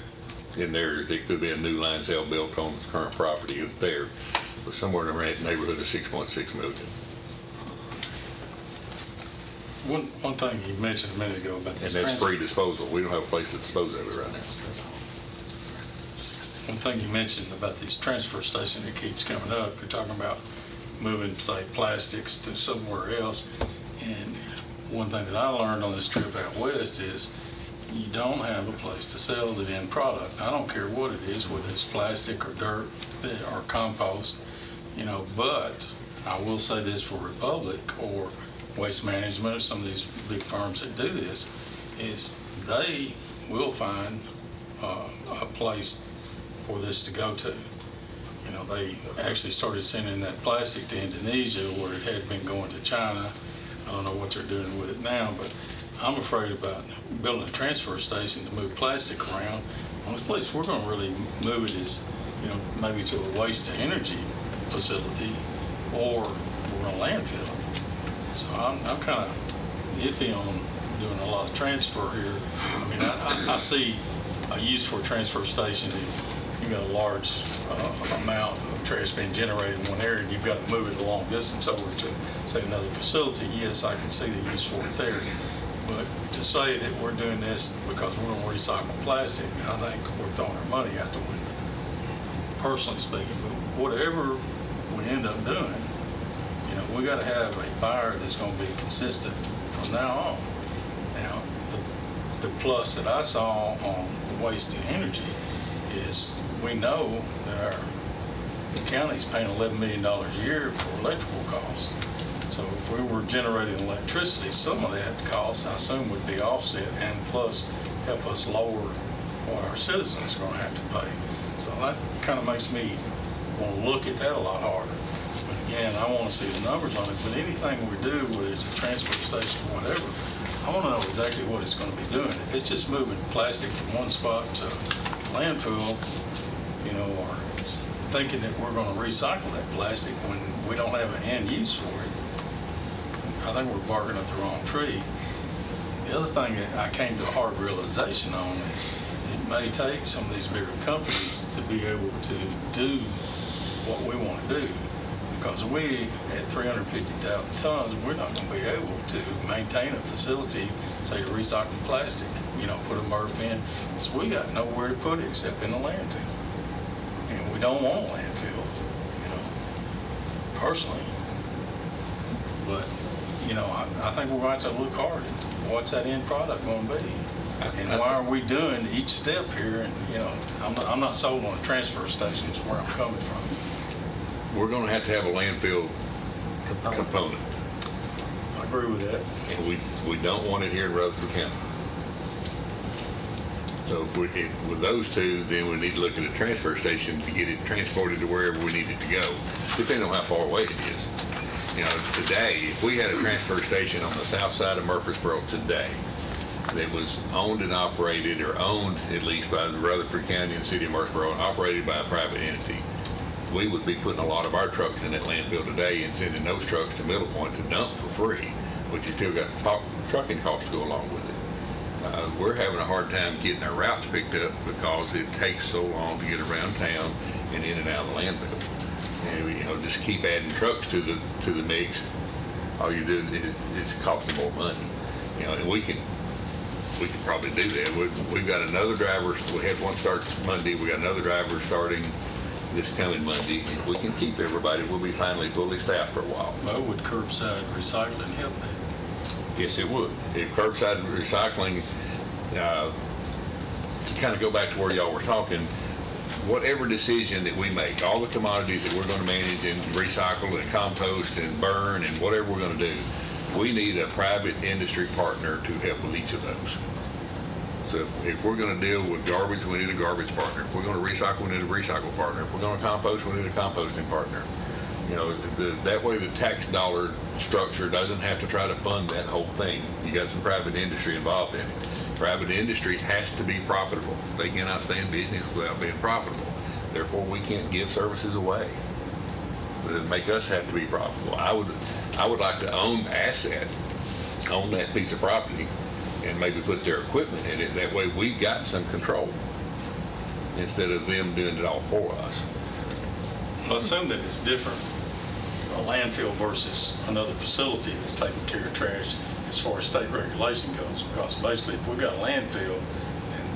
Speaker 8: it could be a new line sale built on the current property there, but somewhere in the neighborhood of 6.6 million.
Speaker 5: One thing you mentioned a minute ago about
Speaker 8: And
Speaker 5: this
Speaker 8: that's
Speaker 5: transfer.
Speaker 8: free disposal. We don't have a place to dispose of it right now.
Speaker 5: One thing you mentioned about these transfer stations that keeps coming up, you're talking about moving, say, plastics to somewhere else. And one thing that I learned on this trip out west is you don't have a place to sell the end product. I don't care what it is, whether it's plastic or dirt or compost, but I will say this for Republic or Waste Management or some of these big firms that do this, is they will find a place for this to go to. They actually started sending that plastic to Indonesia where it had been going to China. I don't know what they're doing with it now, but I'm afraid about building a transfer station to move plastic around. The only place we're going to really move it is, maybe to a waste to energy facility, or we're going to landfill it. So I'm kind of iffy on doing a lot of transfer here. I mean, I see a use for a transfer station if you've got a large amount of trash being generated in one area and you've got to move it a long distance over to, say, another facility. Yes, I can see the use for it there. But to say that we're doing this because we're going to recycle plastic, I think we're throwing our money out the window, personally speaking. But whatever we end up doing, we got to have a buyer that's going to be consistent from now on. Now, the plus that I saw on the waste to energy is we know that our county's paying $11 million a year for electrical costs. So if we were generating electricity, some of that cost, I assume, would be offset and plus help us lower what our citizens are going to have to pay. So that kind of makes me want to look at that a lot harder. But again, I want to see the numbers on it. But anything we do, whether it's a transfer station or whatever, I want to know exactly what it's going to be doing. If it's just moving plastic from one spot to landfill, or thinking that we're going to recycle that plastic when we don't have an end use for it, I think we're barking up the wrong tree. The other thing that I came to a hard realization on is it may take some of these bigger companies to be able to do what we want to do. Because we, at 350,000 tons, we're not going to be able to maintain a facility, say, to recycle plastic, put a MRF in, because we got nowhere to put it except in a landfill. And we don't want a landfill, personally. But, I think we're going to have to look hard at what's that end product going to be. And why are we doing each step here? And, I'm not sold on a transfer station is where I'm coming from.
Speaker 8: We're going to have a landfill component.
Speaker 5: I agree with that.
Speaker 8: And we don't want it here in Rutherford County. So if with those two, then we need to look at a transfer station to get it transported to wherever we need it to go, depending on how far away it is. Today, if we had a transfer station on the south side of Murfreesboro today that was owned and operated, or owned at least by the Rutherford County and the city of Murfreesboro and operated by a private entity, we would be putting a lot of our trucks in that landfill today and sending those trucks to Middle Point to dump for free, but you still got the trucking costs to go along with it. We're having a hard time getting our routes picked up because it takes so long to get around town and in and out of the landfill. And, you know, just keep adding trucks to the mix, all you do is it's costing more money. You know, and we can probably do that. We've got another driver, we had one start Monday, we got another driver starting this coming Monday. If we can keep everybody, we'll be finally fully staffed for a while.
Speaker 5: Well, would curbside recycling help that?
Speaker 8: Yes, it would. If curbside recycling, to kind of go back to where y'all were talking, whatever decision that we make, all the commodities that we're going to manage and recycle and compost and burn and whatever we're going to do, we need a private industry partner to help with each of those. So if we're going to deal with garbage, we need a garbage partner. If we're going to recycle, we need a recycle partner. If we're going to compost, we need a composting partner. You know, that way the tax dollar structure doesn't have to try to fund that whole thing. You got some private industry involved in it. Private industry has to be profitable. They cannot stay in business without being profitable. Therefore, we can't give services away. It make us have to be profitable. I would like to own the asset, own that piece of property, and maybe put their equipment in it. That way, we've got some control instead of them doing it all for us.
Speaker 5: I assume that it's different, a landfill versus another facility that's taking care of trash as far as state regulation goes, because basically if we've got a landfill, then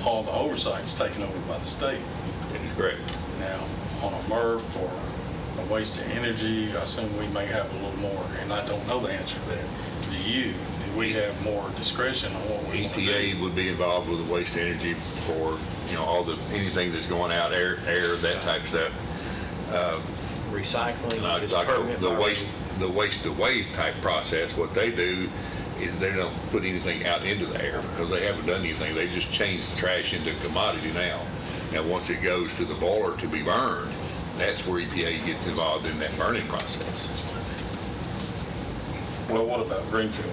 Speaker 5: all the oversight is taken over by the state.
Speaker 8: That is correct.
Speaker 5: Now, on a MRF or a waste to energy, I assume we may have a little more, and I don't know the answer to that. Do we have more discretion on what we want to do?
Speaker 8: EPA would be involved with the waste to energy for, you know, anything that's going out, air, that type of stuff.
Speaker 9: Recycling
Speaker 8: Like
Speaker 9: is permanent.
Speaker 8: the waste to wave type process, what they do is they don't put anything out into the air because they haven't done anything. They just changed the trash into commodity now. Now, once it goes to the boiler to be burned, that's where EPA gets involved in that burning process.
Speaker 5: Well, what about greenfield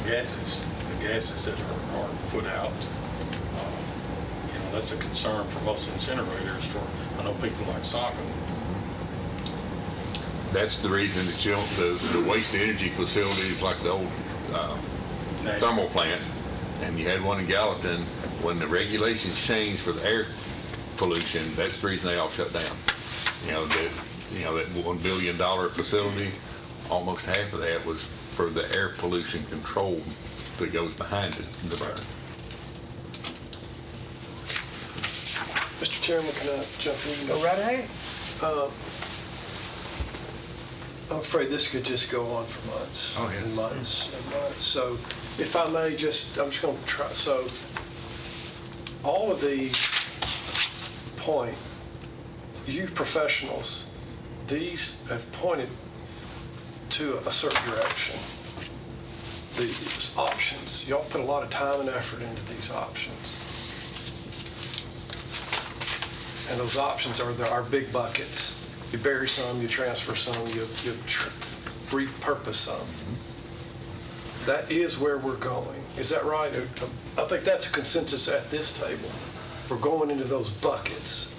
Speaker 5: gases? The gases that are put out, you know, that's a concern for most incinerators. I know people like Saco.
Speaker 8: That's the reason that you don't, the waste energy facilities like the old thermal plant, and you had one in Gallatin, when the regulations changed for the air pollution, that's the reason they all shut down. You know, that $1 billion facility, almost half of that was for the air pollution control that goes behind it, the burn.
Speaker 2: Mr. Chairman, can I jump in?
Speaker 1: Go right ahead.
Speaker 2: I'm afraid this could just go on for months.
Speaker 8: Oh, yeah.
Speaker 2: And months and months. So if I may I'm just going to try. So all of these point, you professionals, these have pointed to a certain direction. These options, y'all put a lot of time and effort into these options. And those options are our big buckets. You bury some, you transfer some, you repurpose some. That is where we're going. Is that right? I think that's a consensus at this table. We're going into those buckets.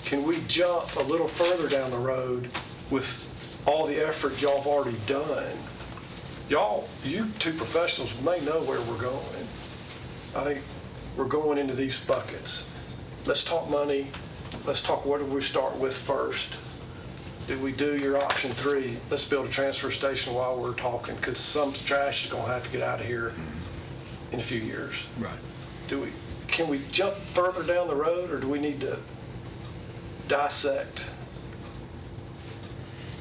Speaker 2: Can we jump a little further down the road with all the effort y'all have already done? You two professionals may know where we're going. I think we're going into these buckets. Let's talk money. Let's talk, what do we start with first? Did we do your option 3? Let's build a transfer station while we're talking, because some trash is going to have to get out of here in a few years.
Speaker 8: Right.
Speaker 2: Can we jump further down the road, or do we need to dissect?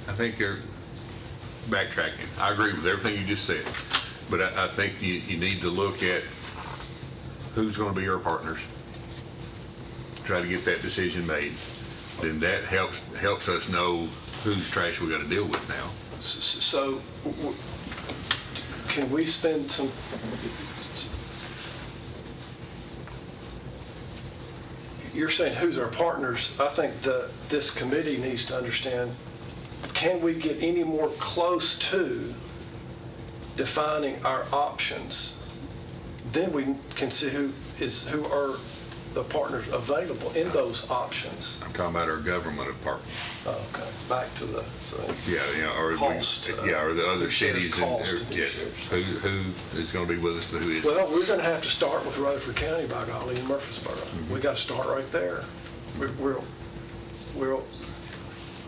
Speaker 8: I think you're backtracking. I agree with everything you just said, but I think you need to look at who's going to be our partners, try to get that decision made. Then that helps us know whose trash we got to deal with now.
Speaker 2: So can we spend some, you're saying who's our partners? I think this committee needs to understand, can we get any more close to defining our options? Then we can see who are the partners available in those options.
Speaker 8: I'm talking about our government department.
Speaker 2: Oh, okay, back to the,
Speaker 8: Or
Speaker 2: cost,
Speaker 8: or the other
Speaker 2: who shares
Speaker 8: cities.
Speaker 2: cost and who
Speaker 8: Yes,
Speaker 2: shares.
Speaker 8: who is going to be with us, who is.
Speaker 2: Well, we're going to have to start with Rutherford County, by golly, in Murfreesboro. We got to start right there. we'll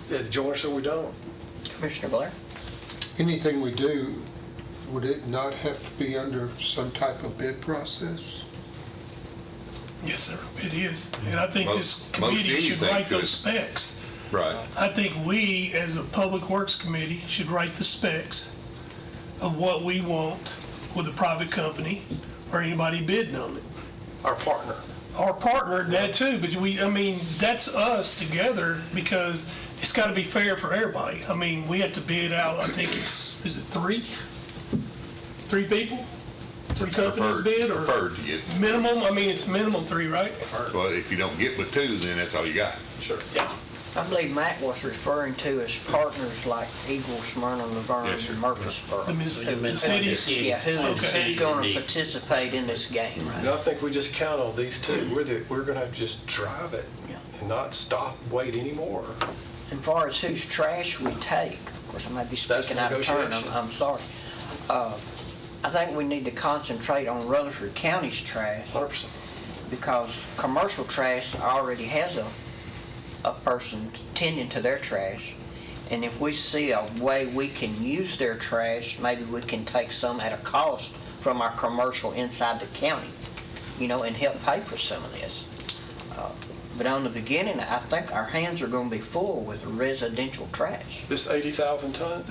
Speaker 2: either join us or we don't.
Speaker 1: Commissioner Blair?
Speaker 3: Anything we do, would it not have to be under some type of bid process?
Speaker 6: Yes, sir, it is. And I think this
Speaker 8: Most
Speaker 6: committee should
Speaker 8: anything
Speaker 6: write those
Speaker 8: could.
Speaker 6: specs.
Speaker 8: Right.
Speaker 6: I think we, as a Public Works Committee, should write the specs of what we want with a private company or anybody bidding on it.
Speaker 2: Our partner.
Speaker 6: Our partner, that too, but I mean, that's us together because it's got to be fair for everybody. I mean, we have to bid out, I think is it three? Three people? Three companies bid or?
Speaker 8: Preferred to get,
Speaker 6: Minimum, I mean, it's minimum three, right?
Speaker 8: well, if you don't get but two, then that's all you got. Sure.
Speaker 6: Yeah.
Speaker 1: I believe Matt was referring to as partners like Eagle, Smyrna, Laverne,
Speaker 8: Yes, sir.
Speaker 1: and Murfreesboro.
Speaker 6: The cities?
Speaker 1: Yeah, who's
Speaker 6: Okay.
Speaker 1: going to participate in this game, right?
Speaker 2: And I think we just count on these two. We're going to have to just drive it
Speaker 1: Yeah.
Speaker 2: and not stop, wait anymore.
Speaker 1: As far as whose trash we take, of course, I may be
Speaker 2: That's
Speaker 1: speaking out of turn,
Speaker 2: negotiation.
Speaker 1: I'm sorry. I think we need to concentrate on Rutherford County's trash
Speaker 2: 100%.
Speaker 1: because commercial trash already has a person tending to their trash. And if we see a way we can use their trash, maybe we can take some at a cost from our commercial inside the county, and help pay for some of this. But on the beginning, I think our hands are going to be full with residential trash.
Speaker 2: This 80,000 ton,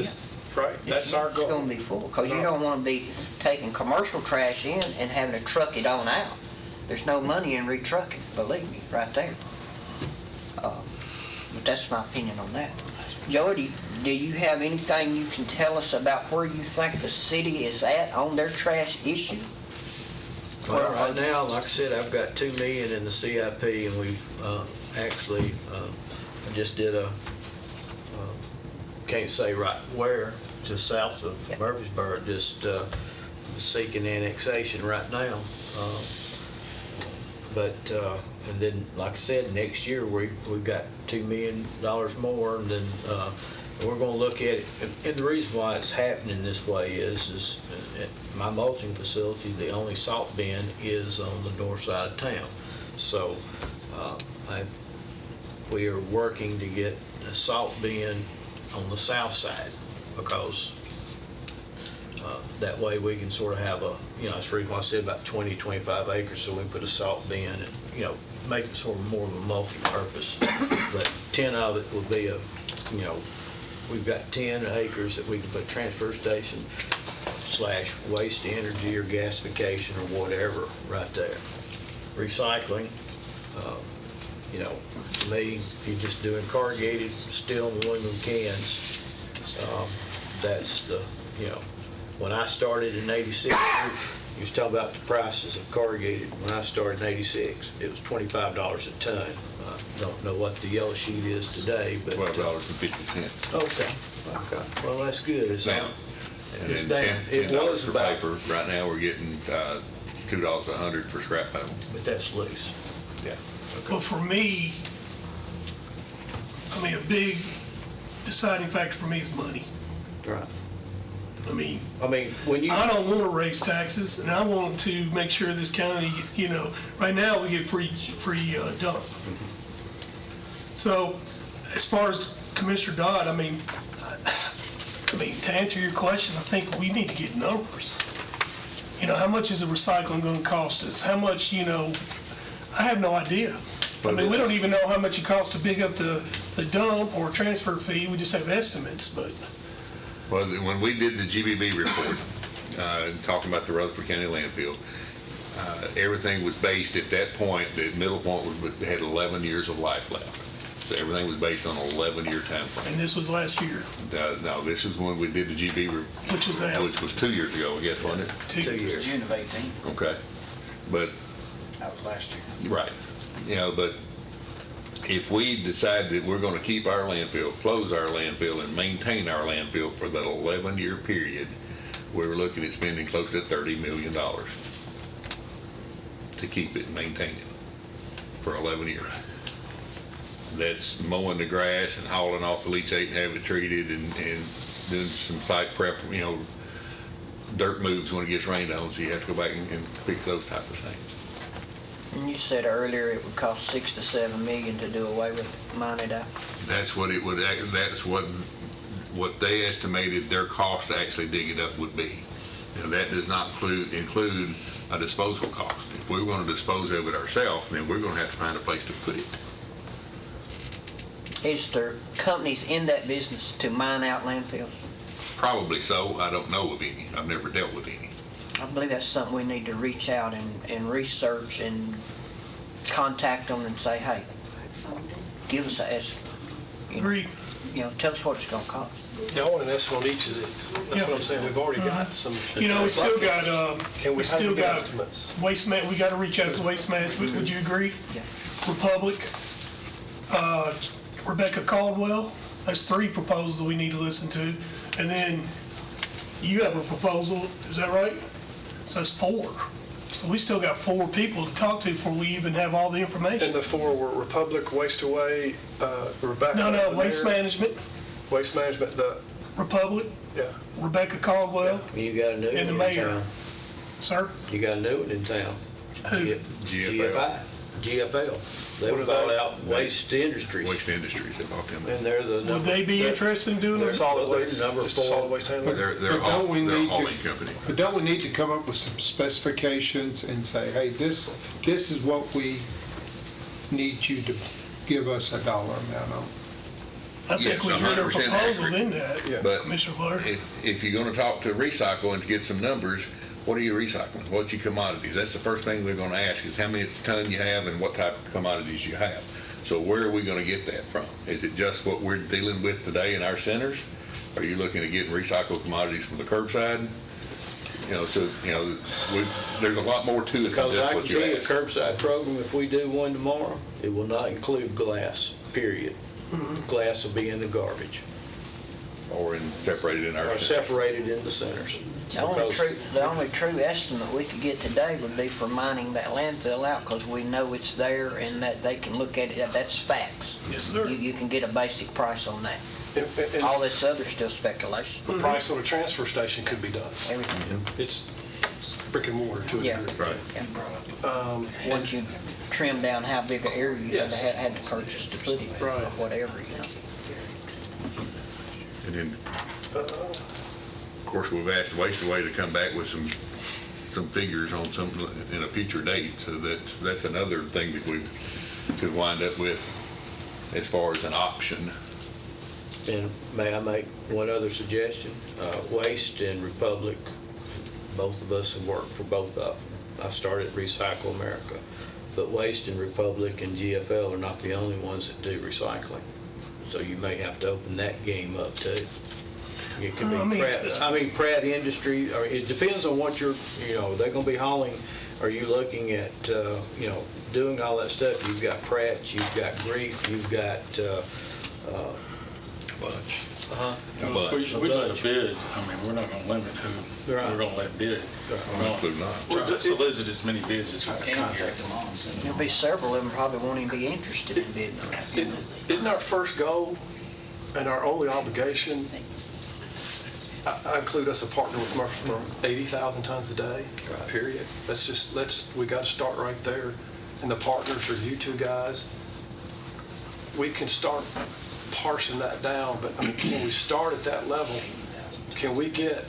Speaker 2: right? That's our
Speaker 1: It's going
Speaker 2: goal.
Speaker 1: to be full, because you don't want to be taking commercial trash in and having to truck it on out. There's no money in retrucking, believe me, right there. But that's my opinion on that. Joey, do you have anything you can tell us about where you think the city is at on their trash issue?
Speaker 9: Well, right now, like I said, I've got 2 million in the CIP, and we've actually, I just did can't say right where, just south of
Speaker 1: Yeah.
Speaker 9: Murfreesboro, just seeking annexation right now. And then, like I said, next year, we've got $2 million more, and then we're gonna look at it. And the reason why it's happening this way is at my mulching facility, the only salt bin is on the north side of town. So we are working to get a salt bin on the south side, because that way we can sort of have that's the reason why I said about 20, 25 acres, so we put a salt bin and, make it sort of more of a multi-purpose. But 10 of it will be we've got 10 acres that we can put transfer station / waste to energy or gasification or whatever right there. Recycling, to me, if you're just doing corrugated steel and aluminum cans, that's the, when I started in '86, you was talking about the prices of corrugated. When I started in '86, it was $25 a ton. Don't know what the yellow sheet is today, but.
Speaker 8: $12.50.
Speaker 9: Okay, well, that's good. It's
Speaker 8: Down. And
Speaker 9: It's
Speaker 8: then
Speaker 9: down. It
Speaker 8: $10
Speaker 9: was
Speaker 8: for
Speaker 9: about,
Speaker 8: paper. Right now, we're getting $2 a hundred for scrap metal.
Speaker 9: but that's loose.
Speaker 8: Yeah.
Speaker 6: Well, for me, I mean, a big deciding factor for me is money.
Speaker 9: Right.
Speaker 6: I mean,
Speaker 9: When you.
Speaker 6: I don't want to raise taxes, and I want to make sure this county, right now we get free dump. So, as far as Commissioner Dodd, I mean, to answer your question, I think we need to get numbers. How much is the recycling going to cost us? How much, I have no idea. I mean, we don't even know how much it costs to pick up the dump or transfer fee. We just have estimates, but.
Speaker 8: Well, when we did the GBB report, talking about the Rutherford County landfill, everything was based at that point, the middle point had 11 years of life left. So everything was based on an 11-year time frame.
Speaker 6: And this was last year.
Speaker 8: No, this is when we did the GB report.
Speaker 6: Which was that?
Speaker 8: Which was 2 years ago, I guess, wasn't it?
Speaker 6: 2 years.
Speaker 7: June of 18,
Speaker 8: Okay. But,
Speaker 7: that was last year.
Speaker 8: right, but if we decide that we're gonna keep our landfill, close our landfill, and maintain our landfill for that 11-year period, we're looking at spending close to $30 million to keep it and maintain it for 11 years. That's mowing the grass and hauling off the leachate and having it treated and doing some site prep, dirt moves when it gets rained on, so you have to go back and fix those type of things.
Speaker 1: And you said earlier it would cost 6 to 7 million to do away with mine it out.
Speaker 8: That's what it would, that's what they estimated their cost to actually dig it up would be. Now, that does not include a disposal cost. If we're going to dispose of it ourselves, then we're going to have to find a place to put it.
Speaker 1: Is there companies in that business to mine out landfills?
Speaker 8: Probably so. I don't know of any. I've never dealt with any.
Speaker 1: I believe that's something we need to reach out and research and contact them and say, hey, give us an estimate.
Speaker 6: Agreed.
Speaker 1: You know, tell us what it's gonna cost.
Speaker 2: Yeah, I want an estimate on each of these. That's what I'm saying, we've already got some.
Speaker 6: You know, we still got,
Speaker 2: Can we
Speaker 6: we
Speaker 2: have
Speaker 6: still
Speaker 2: the
Speaker 6: got
Speaker 2: estimates?
Speaker 6: we got to reach out to Waste Management, would you agree?
Speaker 1: Yeah.
Speaker 6: Republic, Rebecca Caldwell, that's 3 proposals we need to listen to. And then you have a proposal, is that right? So that's 4. So we still got 4 people to talk to before we even have all the
Speaker 2: And
Speaker 6: information.
Speaker 2: the 4 were Republic, Waste Away, Rebecca.
Speaker 6: No,
Speaker 2: the
Speaker 6: Waste
Speaker 2: mayor,
Speaker 6: Management,
Speaker 2: Waste Management,
Speaker 6: Republic,
Speaker 2: yeah.
Speaker 6: Rebecca Caldwell,
Speaker 9: You got a new
Speaker 6: and the
Speaker 9: one in
Speaker 6: mayor.
Speaker 9: town.
Speaker 6: Sir?
Speaker 9: You got a new one in town.
Speaker 6: Who?
Speaker 9: GFL. They
Speaker 2: What
Speaker 9: would
Speaker 2: are
Speaker 9: bought
Speaker 2: they?
Speaker 9: out Waste Industries.
Speaker 8: Waste Industries, they bought them.
Speaker 9: And they're the number.
Speaker 6: Would they be interested in doing
Speaker 9: they're
Speaker 6: this?
Speaker 2: Solid
Speaker 9: they're
Speaker 2: waste,
Speaker 9: number
Speaker 2: just
Speaker 9: 4.
Speaker 2: solid waste handler.
Speaker 8: They're
Speaker 3: But don't we
Speaker 8: they're a
Speaker 3: need to-
Speaker 8: hauling company.
Speaker 3: But don't we need to come up with some specifications and say, hey, this is what we need you to give us a dollar amount on?
Speaker 6: I think
Speaker 8: Yes,
Speaker 6: we heard a
Speaker 8: 100%
Speaker 6: proposal
Speaker 8: accurate.
Speaker 6: in that,
Speaker 2: Yeah.
Speaker 8: But
Speaker 6: Commissioner Blair.
Speaker 8: if you're going to talk to Recycle and to get some numbers, what are you recycling? What's your commodities? That's the first thing we're going to ask is how many ton you have and what type of commodities you have. So where are we going to get that from? Is it just what we're dealing with today in our centers? Are you looking at getting recycled commodities from the curbside? You know, so, you know, there's a lot more to it than
Speaker 9: Because I
Speaker 8: just
Speaker 9: can
Speaker 8: what
Speaker 9: tell
Speaker 8: you
Speaker 9: you, a
Speaker 8: ask.
Speaker 9: curbside program, if we do one tomorrow, it will not include glass, period. Glass will be in the garbage,
Speaker 8: Or separated in our
Speaker 9: or
Speaker 8: centers.
Speaker 9: separated in the centers.
Speaker 1: The only
Speaker 9: Because-
Speaker 1: true estimate we could get today would be for mining that landfill out, because we know it's there and that they can look at it, that's facts.
Speaker 6: Yes, sir.
Speaker 1: You can get a basic price on that.
Speaker 2: And
Speaker 1: All this other's still speculation,
Speaker 2: the price on a transfer station could be done.
Speaker 1: everything.
Speaker 2: It's brick and mortar to a
Speaker 1: Yeah.
Speaker 2: degree.
Speaker 8: Right.
Speaker 1: Yeah. Once you trim down how big an area you
Speaker 2: Yes.
Speaker 1: had to purchase to put it in, or
Speaker 2: Right.
Speaker 1: whatever, you know.
Speaker 8: And then, of course, we've asked Waste Away to come back with some figures on some, in a future date. So that's another thing that we could wind up with as far as an option.
Speaker 9: And may I make one other suggestion? Waste and Republic, both of us have worked for both of them. I started Recycle America, but Waste and Republic and GFL are not the only ones that do recycling. So you may have to open that game up too. It could
Speaker 6: I
Speaker 9: be
Speaker 6: mean,
Speaker 9: Pratt, Pratt Industry, or it depends on what you're, they're gonna be hauling. Are you looking at, doing all that stuff? You've got Pratt, you've got Grief, you've got,
Speaker 8: Bunch.
Speaker 5: Well, if we let a bid, we're not gonna limit who
Speaker 9: Right.
Speaker 5: we're gonna let bid. We're
Speaker 8: Include
Speaker 5: gonna
Speaker 8: not.
Speaker 5: try to solicit as many bids as we can.
Speaker 7: Contact them on, send them.
Speaker 1: There'll be several of them probably won't even be interested in bidding on that.
Speaker 2: Isn't our first goal and our only obligation, I include us a partner with Murfreesboro, 80,000 tons a day, period. We got to start right there. And the partners are you two guys. We can start parsing that down, but can we start at that level? Can we get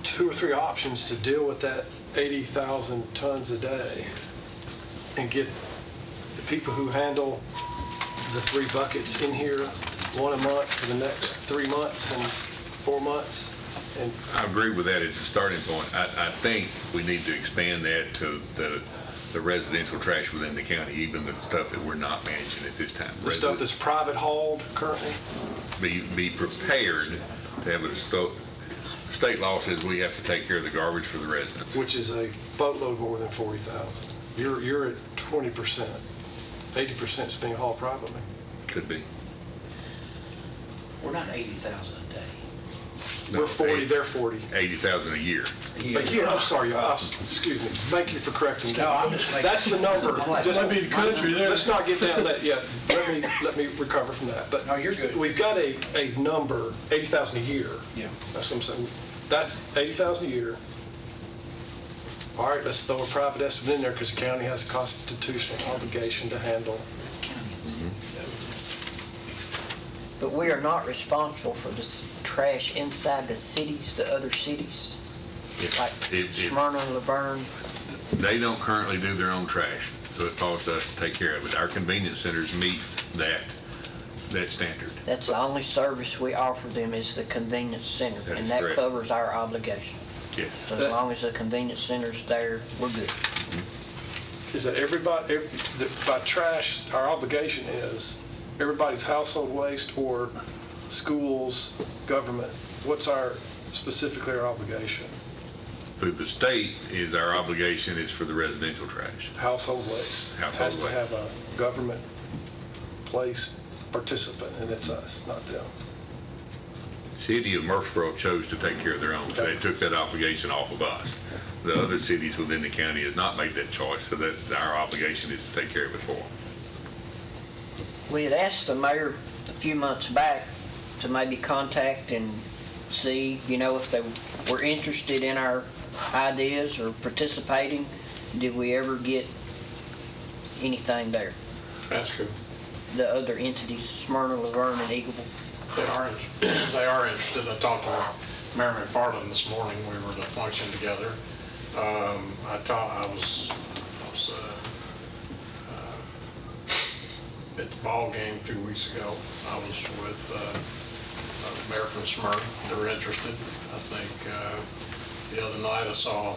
Speaker 2: 2 or 3 options to deal with that 80,000 tons a day and get the people who handle the 3 buckets in here, 1 a month for the next 3 months and 4 months? And
Speaker 8: I agree with that as a starting point. I think we need to expand that to the residential trash within the county, even the stuff that we're not managing at this time.
Speaker 2: the stuff that's private hauled currently,
Speaker 8: Be prepared to have state law says we have to take care of the garbage for the residents.
Speaker 2: which is a boatload more than 40,000. You're at 20%. 80% is being hauled privately.
Speaker 8: Could be.
Speaker 7: We're not 80,000 a day.
Speaker 8: No,
Speaker 2: We're 40, they're 40.
Speaker 8: 80,000 a year.
Speaker 2: But yeah, I'm sorry, excuse me. Thank you for correcting me.
Speaker 7: No, I'm just making-
Speaker 2: That's the number. Just-
Speaker 6: Might be the country there.
Speaker 2: Let's not get down that yet. Let me recover from that. But
Speaker 7: No, you're good.
Speaker 2: We've got a number, 80,000 a year.
Speaker 7: Yeah.
Speaker 2: That's what I'm saying. That's 80,000 a year. all right, let's throw a private estimate in there because the county has a constitutional obligation to handle.
Speaker 1: But we are not responsible for the trash inside the cities, the other cities, like Smyrna, Laverne.
Speaker 8: They don't currently do their own trash, so it falls to us to take care of it. Our convenience centers meet that standard.
Speaker 1: That's the only service we offer them is the convenience center,
Speaker 8: That is
Speaker 1: and that
Speaker 8: correct.
Speaker 1: covers our obligation.
Speaker 8: Yes.
Speaker 1: So as long as the convenience center's there, we're good.
Speaker 2: Is that everybody, by trash, our obligation is everybody's household waste or schools, government? What's specifically our obligation?
Speaker 8: Through the state is our obligation is for the residential trash.
Speaker 2: Household waste.
Speaker 8: Household
Speaker 2: Has to
Speaker 8: waste.
Speaker 2: have a government place participant, and it's us, not them.
Speaker 8: City of Murfreesboro chose to take care of their own, so they took that obligation off of us. The other cities within the county has not made that choice, so that our obligation is to take care of it for them.
Speaker 1: We had asked the mayor a few months back to maybe contact and see, if they were interested in our ideas or participating. Did we ever get anything there?
Speaker 10: That's good.
Speaker 1: The other entities, Smyrna, Laverne, and Eagleville?
Speaker 10: They are interested. I talked to Mayor McFarland this morning. We were at a function together. I was at the ball game 2 weeks ago. I was with the mayor from Smyrna. They were interested. I think the other night I saw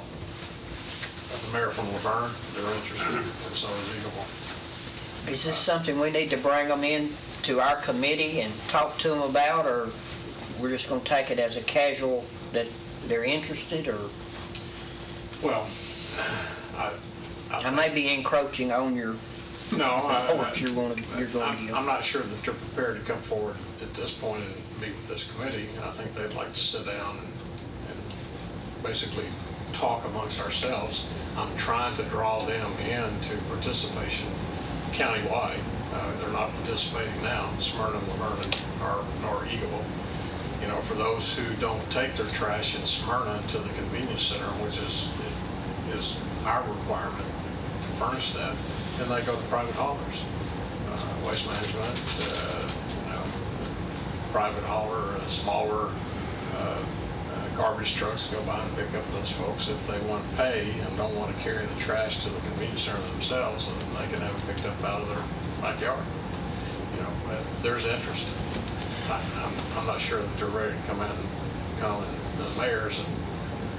Speaker 10: the mayor from Laverne. They were interested, and so is Eagleville.
Speaker 1: Is this something we need to bring them in to our committee and talk to them about, or we're just going to take it as a casual that they're interested, or
Speaker 10: Well,
Speaker 1: I may be encroaching on your report you're going to give?
Speaker 10: I'm not sure that they're prepared to come forward at this point and meet with this committee. I think they'd like to sit down and basically talk amongst ourselves. I'm trying to draw them into participation countywide. They're not participating now, Smyrna, Laverne, nor Eagleville. For those who don't take their trash in Smyrna to the convenience center, which is our requirement to furnish that, then they go to private haulers. Waste management, private hauler, smaller garbage trucks go by and pick up those folks. If they want to pay and don't want to carry the trash to the convenience center themselves, then they can have it picked up out of their backyard. There's interest. I'm not sure that they're ready to come and the mayors and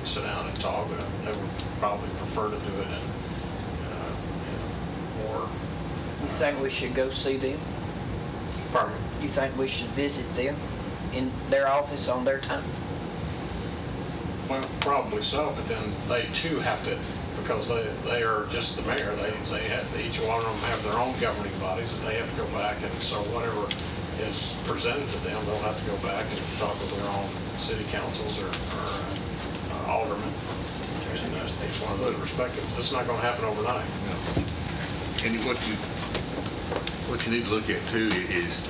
Speaker 10: sit down and talk. They would probably prefer to do it in more.
Speaker 1: You think we should go see them?
Speaker 10: Pardon me?
Speaker 1: You think we should visit them in their office on their time?
Speaker 10: Well, probably so, but then they too have to, because they are just the mayor. They have, each one of them have their own governing bodies that they have to go back, and so whatever is presented to them, they'll have to go back and talk with their own city councils or aldermen. And each one of those respective. This is not going to happen overnight.
Speaker 8: And what you need to look at too is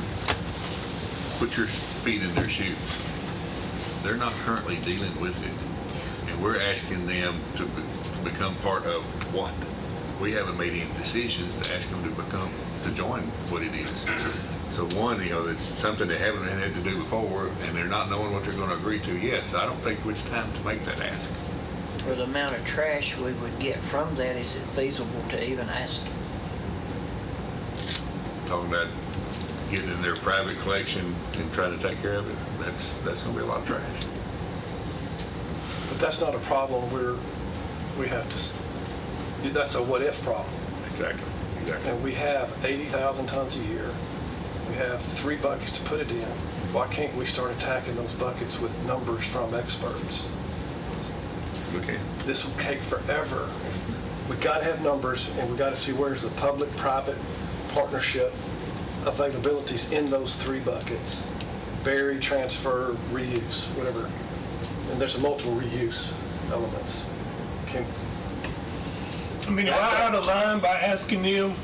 Speaker 8: put your feet in their shoes. They're not currently dealing with it, and we're asking them to become part of what? We haven't made any decisions to ask them to join what it is. So one, it's something they haven't had to do before, and they're not knowing what they're going to agree to yet. So I don't think it's time to make that ask.
Speaker 1: For the amount of trash we would get from that, is it feasible to even ask them?
Speaker 8: Talking about getting in their private collection and trying to take care of it, that's going to be a lot of trash.
Speaker 2: But that's not a problem we have to, that's a what-if problem.
Speaker 8: Exactly.
Speaker 2: And we have 80,000 tons a year. We have 3 buckets to put it in. Why can't we start attacking those buckets with numbers from experts?
Speaker 8: Okay.
Speaker 2: This will take forever. We got to have numbers, and we got to see where's the public-private partnership availabilities in those 3 buckets. Bury, transfer, reuse, whatever. And there's multiple reuse elements.
Speaker 6: Am I out of line by asking them,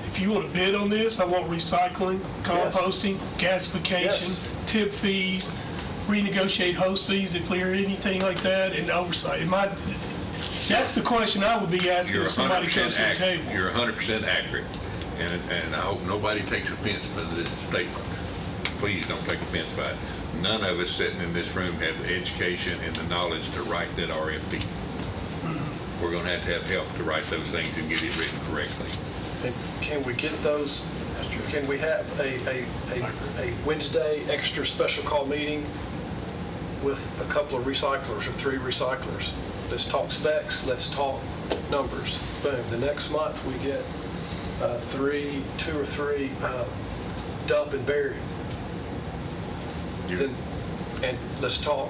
Speaker 6: if you want to bid on this, I want recycling, composting, gasification,
Speaker 2: Yes.
Speaker 6: tip fees, renegotiate host fees if there anything like that, and oversight? That's the question I would be asking
Speaker 8: You're
Speaker 6: if somebody
Speaker 8: 100%
Speaker 6: comes to the
Speaker 8: accurate.
Speaker 6: table.
Speaker 8: You're 100% accurate, and I hope nobody takes offense by this statement. Please don't take offense by it. None of us sitting in this room have the education and the knowledge to write that RFP. We're gonna have to have help to write those things and get it written correctly.
Speaker 2: And can we get those, can we have a Wednesday extra special call meeting with a couple of recyclers or 3 recyclers? Let's talk specs, let's talk numbers. Boom, the next month we get 2 or 3 dump and bury. Then, and let's talk,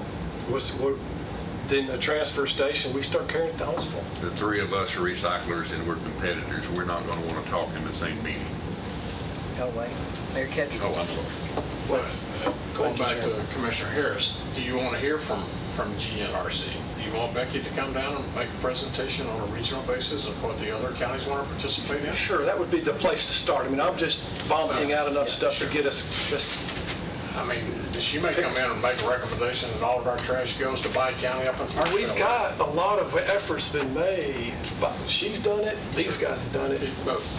Speaker 2: then a transfer station, we start carrying it to Huntsville.
Speaker 8: The 3 of us are recyclers and we're competitors. We're not gonna wanna talk in the same meeting.
Speaker 1: Oh, wait, Mayor Ketchum.
Speaker 8: Oh, I'm sorry.
Speaker 10: But going back to Commissioner Harris, do you want to hear from GNRC? Do you want Becky to come down and make a presentation on a regional basis of what the other counties want to participate in?
Speaker 2: Sure, that would be the place to start. I mean, I'm just vomiting out enough stuff to get us,
Speaker 10: I mean, she may come in and make a recommendation that all of our trash goes to Byte County up in Clarksville.
Speaker 2: we've got a lot of efforts been made. She's done it, these guys have done it.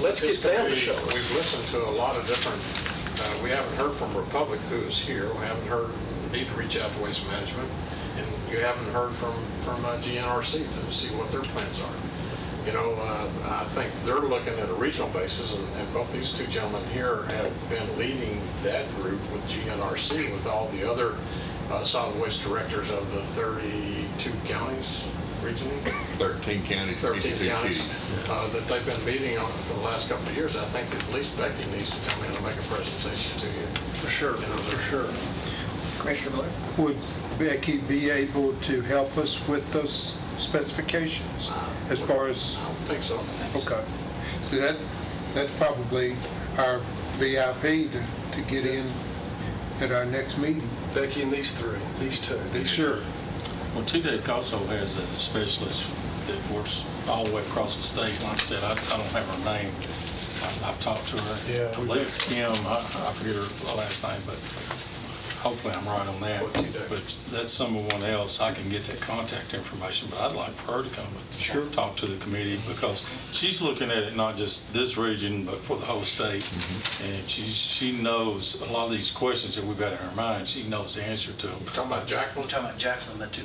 Speaker 2: Let's get them to show us.
Speaker 10: We've listened to a lot of different, we haven't heard from Republic, who's here. We haven't heard, need to reach out to Waste Management. And you haven't heard from GNRC to see what their plans are. You know, I think they're looking at a regional basis, and both these 2 gentlemen here have been leading that group with GNRC, with all the other solid waste directors of the 32 counties regionally.
Speaker 8: 13 counties,
Speaker 10: 13
Speaker 8: 52
Speaker 10: counties
Speaker 8: cities.
Speaker 10: that they've been meeting on for the last couple of years. I think at least Becky needs to come in and make a presentation to you.
Speaker 2: For sure, for sure.
Speaker 1: Commissioner Blair?
Speaker 3: Would Becky be able to help us with those specifications as far as,
Speaker 10: I don't think so.
Speaker 3: okay. So that's probably our VIP to get in at our next meeting.
Speaker 2: Becky and these 2.
Speaker 3: Sure.
Speaker 5: Well, TDEC also has a specialist that works all the way across the state. Like I said, I don't have her name. I've talked to her.
Speaker 2: Yeah, we
Speaker 5: Lex Kim, I forget her last name, but hopefully I'm right on that.
Speaker 2: What TDEC?
Speaker 5: But that's someone else. I can get that contact information, but I'd like for her to come and talk to the committee, because she's looking at it not just this region, but for the whole state. And she knows a lot of these questions that we've got in our mind. She knows the answer to them.
Speaker 10: Talking about Jacqueline?
Speaker 7: We're talking about Jacqueline, the 2.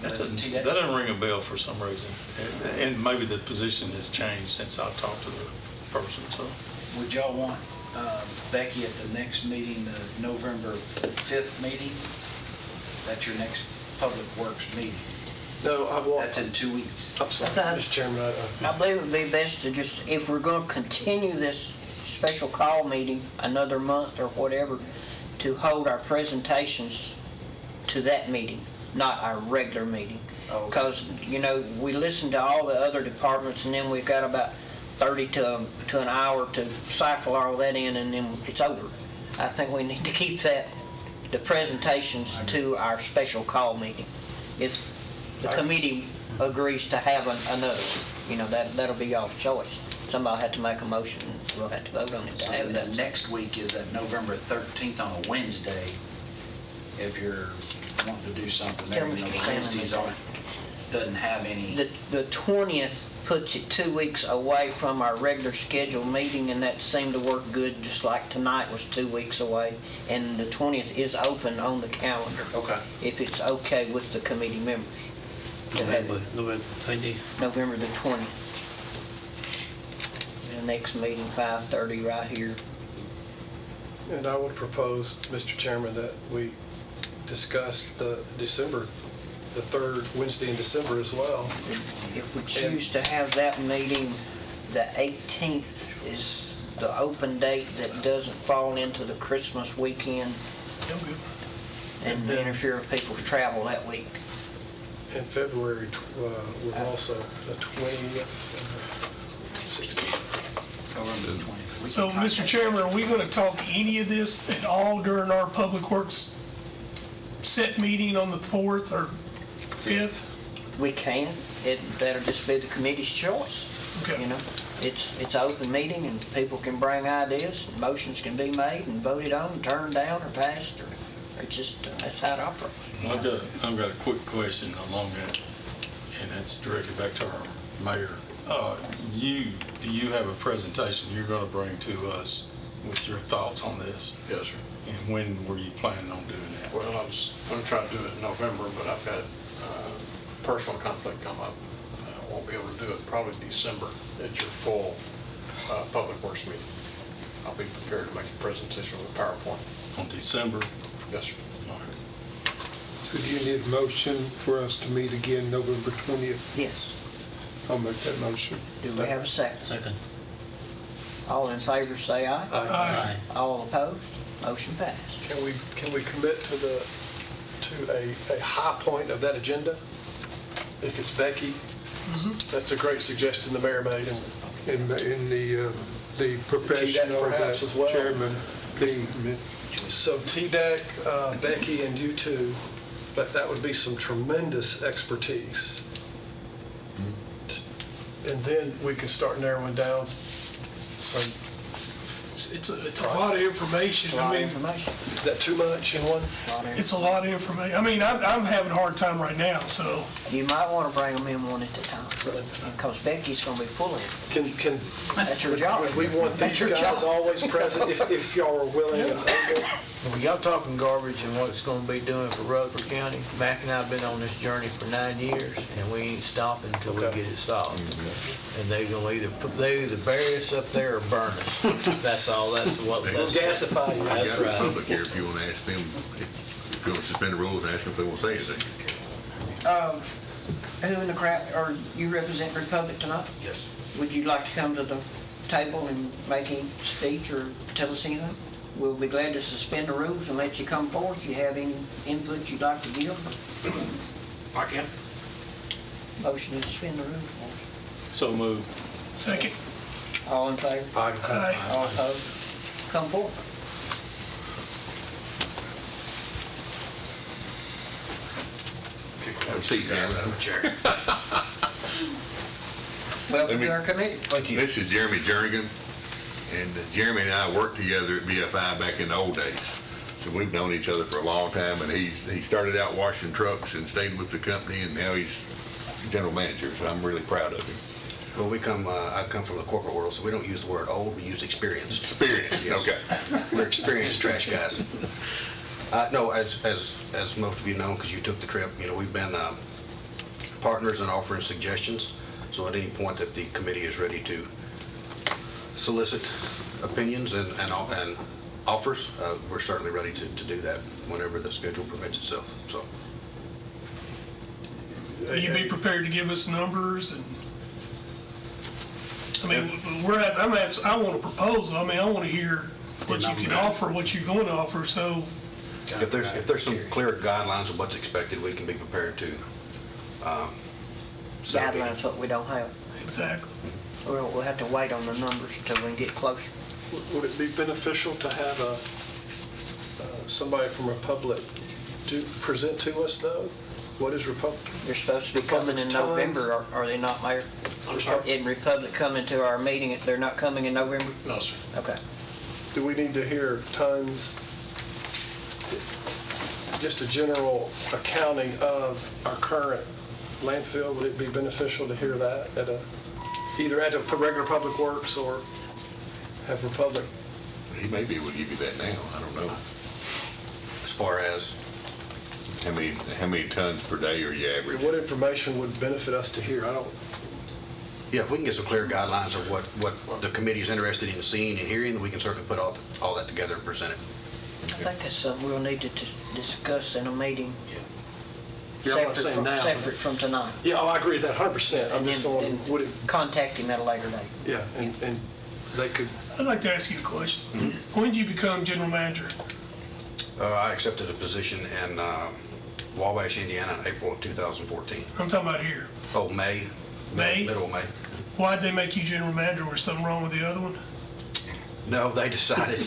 Speaker 5: That doesn't ring a bell for some reason. And maybe the position has changed since I talked to the person, so.
Speaker 7: Would y'all want Becky at the next meeting, the November 5th meeting? That's your next Public Works meeting.
Speaker 2: No, I want.
Speaker 7: That's in 2 weeks.
Speaker 2: I'm sorry, Mr. Chairman.
Speaker 1: I believe it would be best to just, if we're going to continue this special call meeting another month or whatever, to hold our presentations to that meeting, not our regular meeting.
Speaker 7: Oh, okay.
Speaker 1: Because, you know, we listen to all the other departments, and then we've got about 30 to an hour to cycle all that in, and then it's over. I think we need to keep the presentations to our special call meeting. If the committee agrees to have another, you know, that'll be y'all's choice. Somebody will have to make a motion, and we'll have to vote on it to have
Speaker 7: And
Speaker 1: that.
Speaker 7: then next week is that November 13th on a Wednesday, if you're wanting to do something there.
Speaker 1: Tell
Speaker 7: You know,
Speaker 1: Mr.
Speaker 7: the
Speaker 1: Salmon
Speaker 7: Wednesdays
Speaker 1: that.
Speaker 7: aren't, doesn't have any.
Speaker 1: The 20th puts it 2 weeks away from our regular scheduled meeting, and that seemed to work good, just like tonight was 2 weeks away. And the 20th is open on the calendar.
Speaker 7: Okay.
Speaker 1: If it's okay with the committee members. to have it
Speaker 4: November 20.
Speaker 1: November the 20th. The next meeting, 5:30 right here.
Speaker 2: And I would propose, Mr. Chairman, that we discuss the 3rd Wednesday in December as well.
Speaker 1: If we choose to have that meeting, the 18th is the open date that doesn't fall into the Christmas weekend and interfere with people's travel that week.
Speaker 2: And February was also the 20th, 16th.
Speaker 7: November the 20th. We
Speaker 6: So,
Speaker 7: can
Speaker 6: Mr.
Speaker 7: contact-
Speaker 6: Chairman, are we going to talk any of this at all during our Public Works set meeting on the 4th or 5th?
Speaker 1: We can. That'll just be the committee's choice.
Speaker 6: Okay.
Speaker 1: You know, it's an open meeting, and people can bring ideas, and motions can be made and voted on, and turned down or passed, or it's just, that's how it operates.
Speaker 5: I've got a quick question along that. and that's directed back to our mayor. Do you have a presentation you're going to bring to us with your thoughts on this?
Speaker 10: Yes, sir.
Speaker 5: And when were you planning on doing that?
Speaker 10: Well, I was going to try to do it in November, but I've got personal conflict come up. I won't be able to do it probably December at your full Public Works meeting. I'll be prepared to make a presentation with a PowerPoint.
Speaker 5: On December?
Speaker 10: Yes, sir.
Speaker 5: All right.
Speaker 3: So do you need a motion for us to meet again November 20th?
Speaker 1: Yes.
Speaker 3: I'll make that motion.
Speaker 1: Do we have a second?
Speaker 4: Second.
Speaker 1: All in favor, say aye.
Speaker 6: Aye.
Speaker 1: All opposed? Motion passed.
Speaker 2: Can we commit to a high point of that agenda? If it's Becky, that's a great suggestion the mayor made, and
Speaker 3: In the profession of
Speaker 2: perhaps as well.
Speaker 3: the chairman.
Speaker 2: so TDEC, Becky, and you two, but that would be some tremendous expertise. And then we can start narrowing down some.
Speaker 6: It's a lot of information.
Speaker 1: A lot
Speaker 6: I
Speaker 1: of
Speaker 6: mean,
Speaker 1: information.
Speaker 2: Is that too much in one?
Speaker 6: it's a lot of information. I mean, I'm having a hard time right now, so.
Speaker 1: You might want to bring them in one at a time, because Becky's going to be full of it.
Speaker 2: Can
Speaker 1: That's her job.
Speaker 2: we want
Speaker 1: That's
Speaker 2: these
Speaker 1: her
Speaker 2: guys
Speaker 1: job.
Speaker 2: always present if y'all are willing and able?
Speaker 9: When y'all talking garbage and what it's gonna be doing for Rutherford County, Mac and I have been on this journey for 9 years, and we ain't stopping until we
Speaker 2: Okay.
Speaker 9: get it solved. And they gonna either bury us up there or burn us. That's all, that's what, that's.
Speaker 2: Gasify you.
Speaker 8: I
Speaker 9: That's
Speaker 8: got
Speaker 9: right.
Speaker 8: Republic here if you want to ask them, if you want to suspend the rules and ask them if they want to say anything.
Speaker 1: Who in the crowd, or you represent Republic tonight?
Speaker 7: Yes.
Speaker 1: Would you like to come to the table and make any speech or tell us anything? We'll be glad to suspend the rules and let you come forward if you have any input you'd like to give.
Speaker 7: I can.
Speaker 1: Motion to suspend the rules.
Speaker 5: So moved.
Speaker 6: Second.
Speaker 1: All in favor?
Speaker 6: Aye.
Speaker 1: All opposed? Come forward.
Speaker 8: Have a seat, Jeremy.
Speaker 7: Chair.
Speaker 1: Welcome
Speaker 8: me-
Speaker 1: to our committee.
Speaker 7: Thank you.
Speaker 8: This is Jeremy Jernigan, and Jeremy and I worked together at BFI back in the old days. So we've known each other for a long time, and he started out washing trucks and stayed with the company, and now he's general manager, so I'm really proud of him.
Speaker 11: Well, I come from the corporate world, so we don't use the word old, we use experienced.
Speaker 8: Experience,
Speaker 11: Yes.
Speaker 8: okay.
Speaker 11: We're experienced trash guys. No, as most of you know, because you took the trip, we've been partners in offering suggestions. So at any point that the committee is ready to solicit opinions and offers, we're certainly ready to do that whenever the schedule permits itself. So
Speaker 6: Will you be prepared to give us numbers and? I mean, I want a proposal. I mean, I want to hear what you can offer, what you're going to offer, so.
Speaker 11: if there's some clear guidelines of what's expected, we can be prepared to. set a meeting.
Speaker 1: Guidelines, what we don't have.
Speaker 6: Exactly.
Speaker 1: We'll have to wait on the numbers until we get closer.
Speaker 2: Would it be beneficial to have somebody from Republic present to us, though? What is Republic?
Speaker 1: They're supposed to be coming in
Speaker 2: Tons.
Speaker 1: November, are they not, Mayor?
Speaker 10: I'm sorry?
Speaker 1: In Republic coming to our meeting, they're not coming in November?
Speaker 10: No, sir.
Speaker 1: Okay.
Speaker 2: Do we need to hear tons, just a general accounting of our current landfill? Would it be beneficial to hear that either at a regular Public Works or have Republic?
Speaker 8: He may be able to give you that now, I don't know.
Speaker 11: As far as,
Speaker 8: How many tons per day are you averaging?
Speaker 2: What information would benefit us to hear?
Speaker 11: yeah, if we can get some clear guidelines of what the committee is interested in seeing and hearing, we can certainly put all that together and present it.
Speaker 1: I think that's something we'll need to discuss in a meeting.
Speaker 2: Yeah, I'm not saying now.
Speaker 1: Separate from tonight.
Speaker 2: Yeah, I agree with that 100%. I'm
Speaker 1: And
Speaker 2: just
Speaker 1: then-
Speaker 2: saying, would it,
Speaker 1: Contact him at a later date.
Speaker 2: yeah, and they could,
Speaker 6: I'd like to ask you a question. When did you become general manager?
Speaker 11: I accepted a position in Wabash, Indiana in April of 2014.
Speaker 6: I'm talking about here.
Speaker 11: Oh, May?
Speaker 6: May?
Speaker 11: Middle of May.
Speaker 6: Why'd they make you general manager? Was something wrong with the other one?
Speaker 11: No, they decided.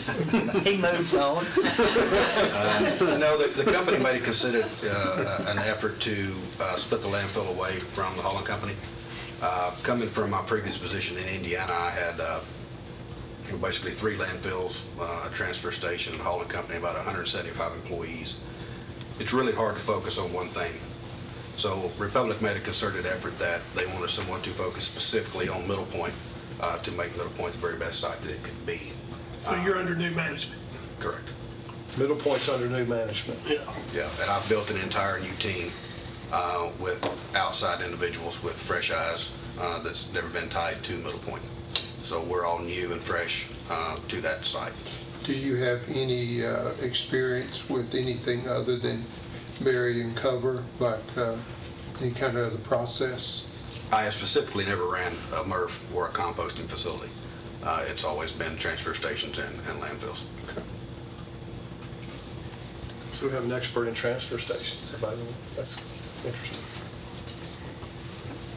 Speaker 1: He moved on.
Speaker 11: No, the company made it considered an effort to split the landfill away from the hauling company. Coming from my previous position in Indiana, I had basically 3 landfills, a transfer station, a hauling company, about 175 employees. It's really hard to focus on one thing. So Republic made a concerted effort that they wanted someone to focus specifically on Middle Point, to make Middle Point the very best site that it could be.
Speaker 6: So you're under new management?
Speaker 11: Correct.
Speaker 2: Middle Point's under new management.
Speaker 6: Yeah.
Speaker 11: Yeah, and I've built an entire new team with outside individuals with fresh eyes that's never been tied to Middle Point. So we're all new and fresh to that site.
Speaker 3: Do you have any experience with anything other than bury and cover, like any kind of other process?
Speaker 11: I have specifically never ran a MRF or a composting facility. It's always been transfer stations and landfills.
Speaker 2: So we have an expert in transfer stations. That's interesting.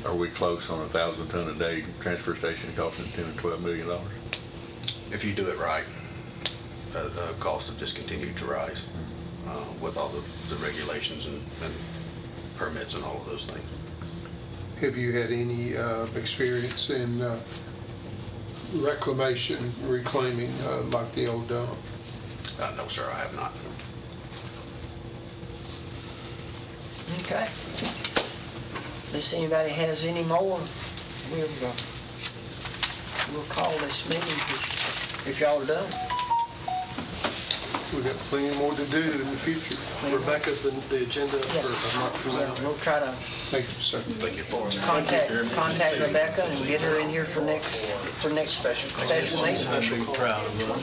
Speaker 8: Are we close on 1,000 ton a day transfer station costing $10 to $12 million?
Speaker 11: If you do it right, the costs have just continued to rise with all the regulations and permits and all of those things.
Speaker 3: Have you had any experience in reclamation, reclaiming like the old dump?
Speaker 11: No, sir, I have not.
Speaker 1: Okay. Unless anybody has any more, we'll call this meeting if y'all are done.
Speaker 3: We've got plenty more to do in the future.
Speaker 2: Rebecca's the agenda for a month from now.
Speaker 1: We'll try to
Speaker 3: Thank you, sir.
Speaker 1: contact Rebecca and get her in here for next special meeting.
Speaker 9: I'd be proud of her.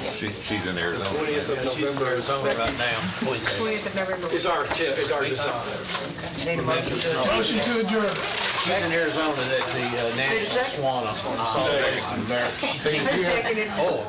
Speaker 8: She's in Arizona.
Speaker 2: 20th of
Speaker 9: She's in
Speaker 2: November
Speaker 9: Arizona right now.
Speaker 12: 20th of November.
Speaker 2: is our design.
Speaker 1: Need a motion to adjourn.
Speaker 6: Motion to adjourn.
Speaker 9: She's in Arizona at the National Swana.
Speaker 12: Who seconded?
Speaker 9: Oh,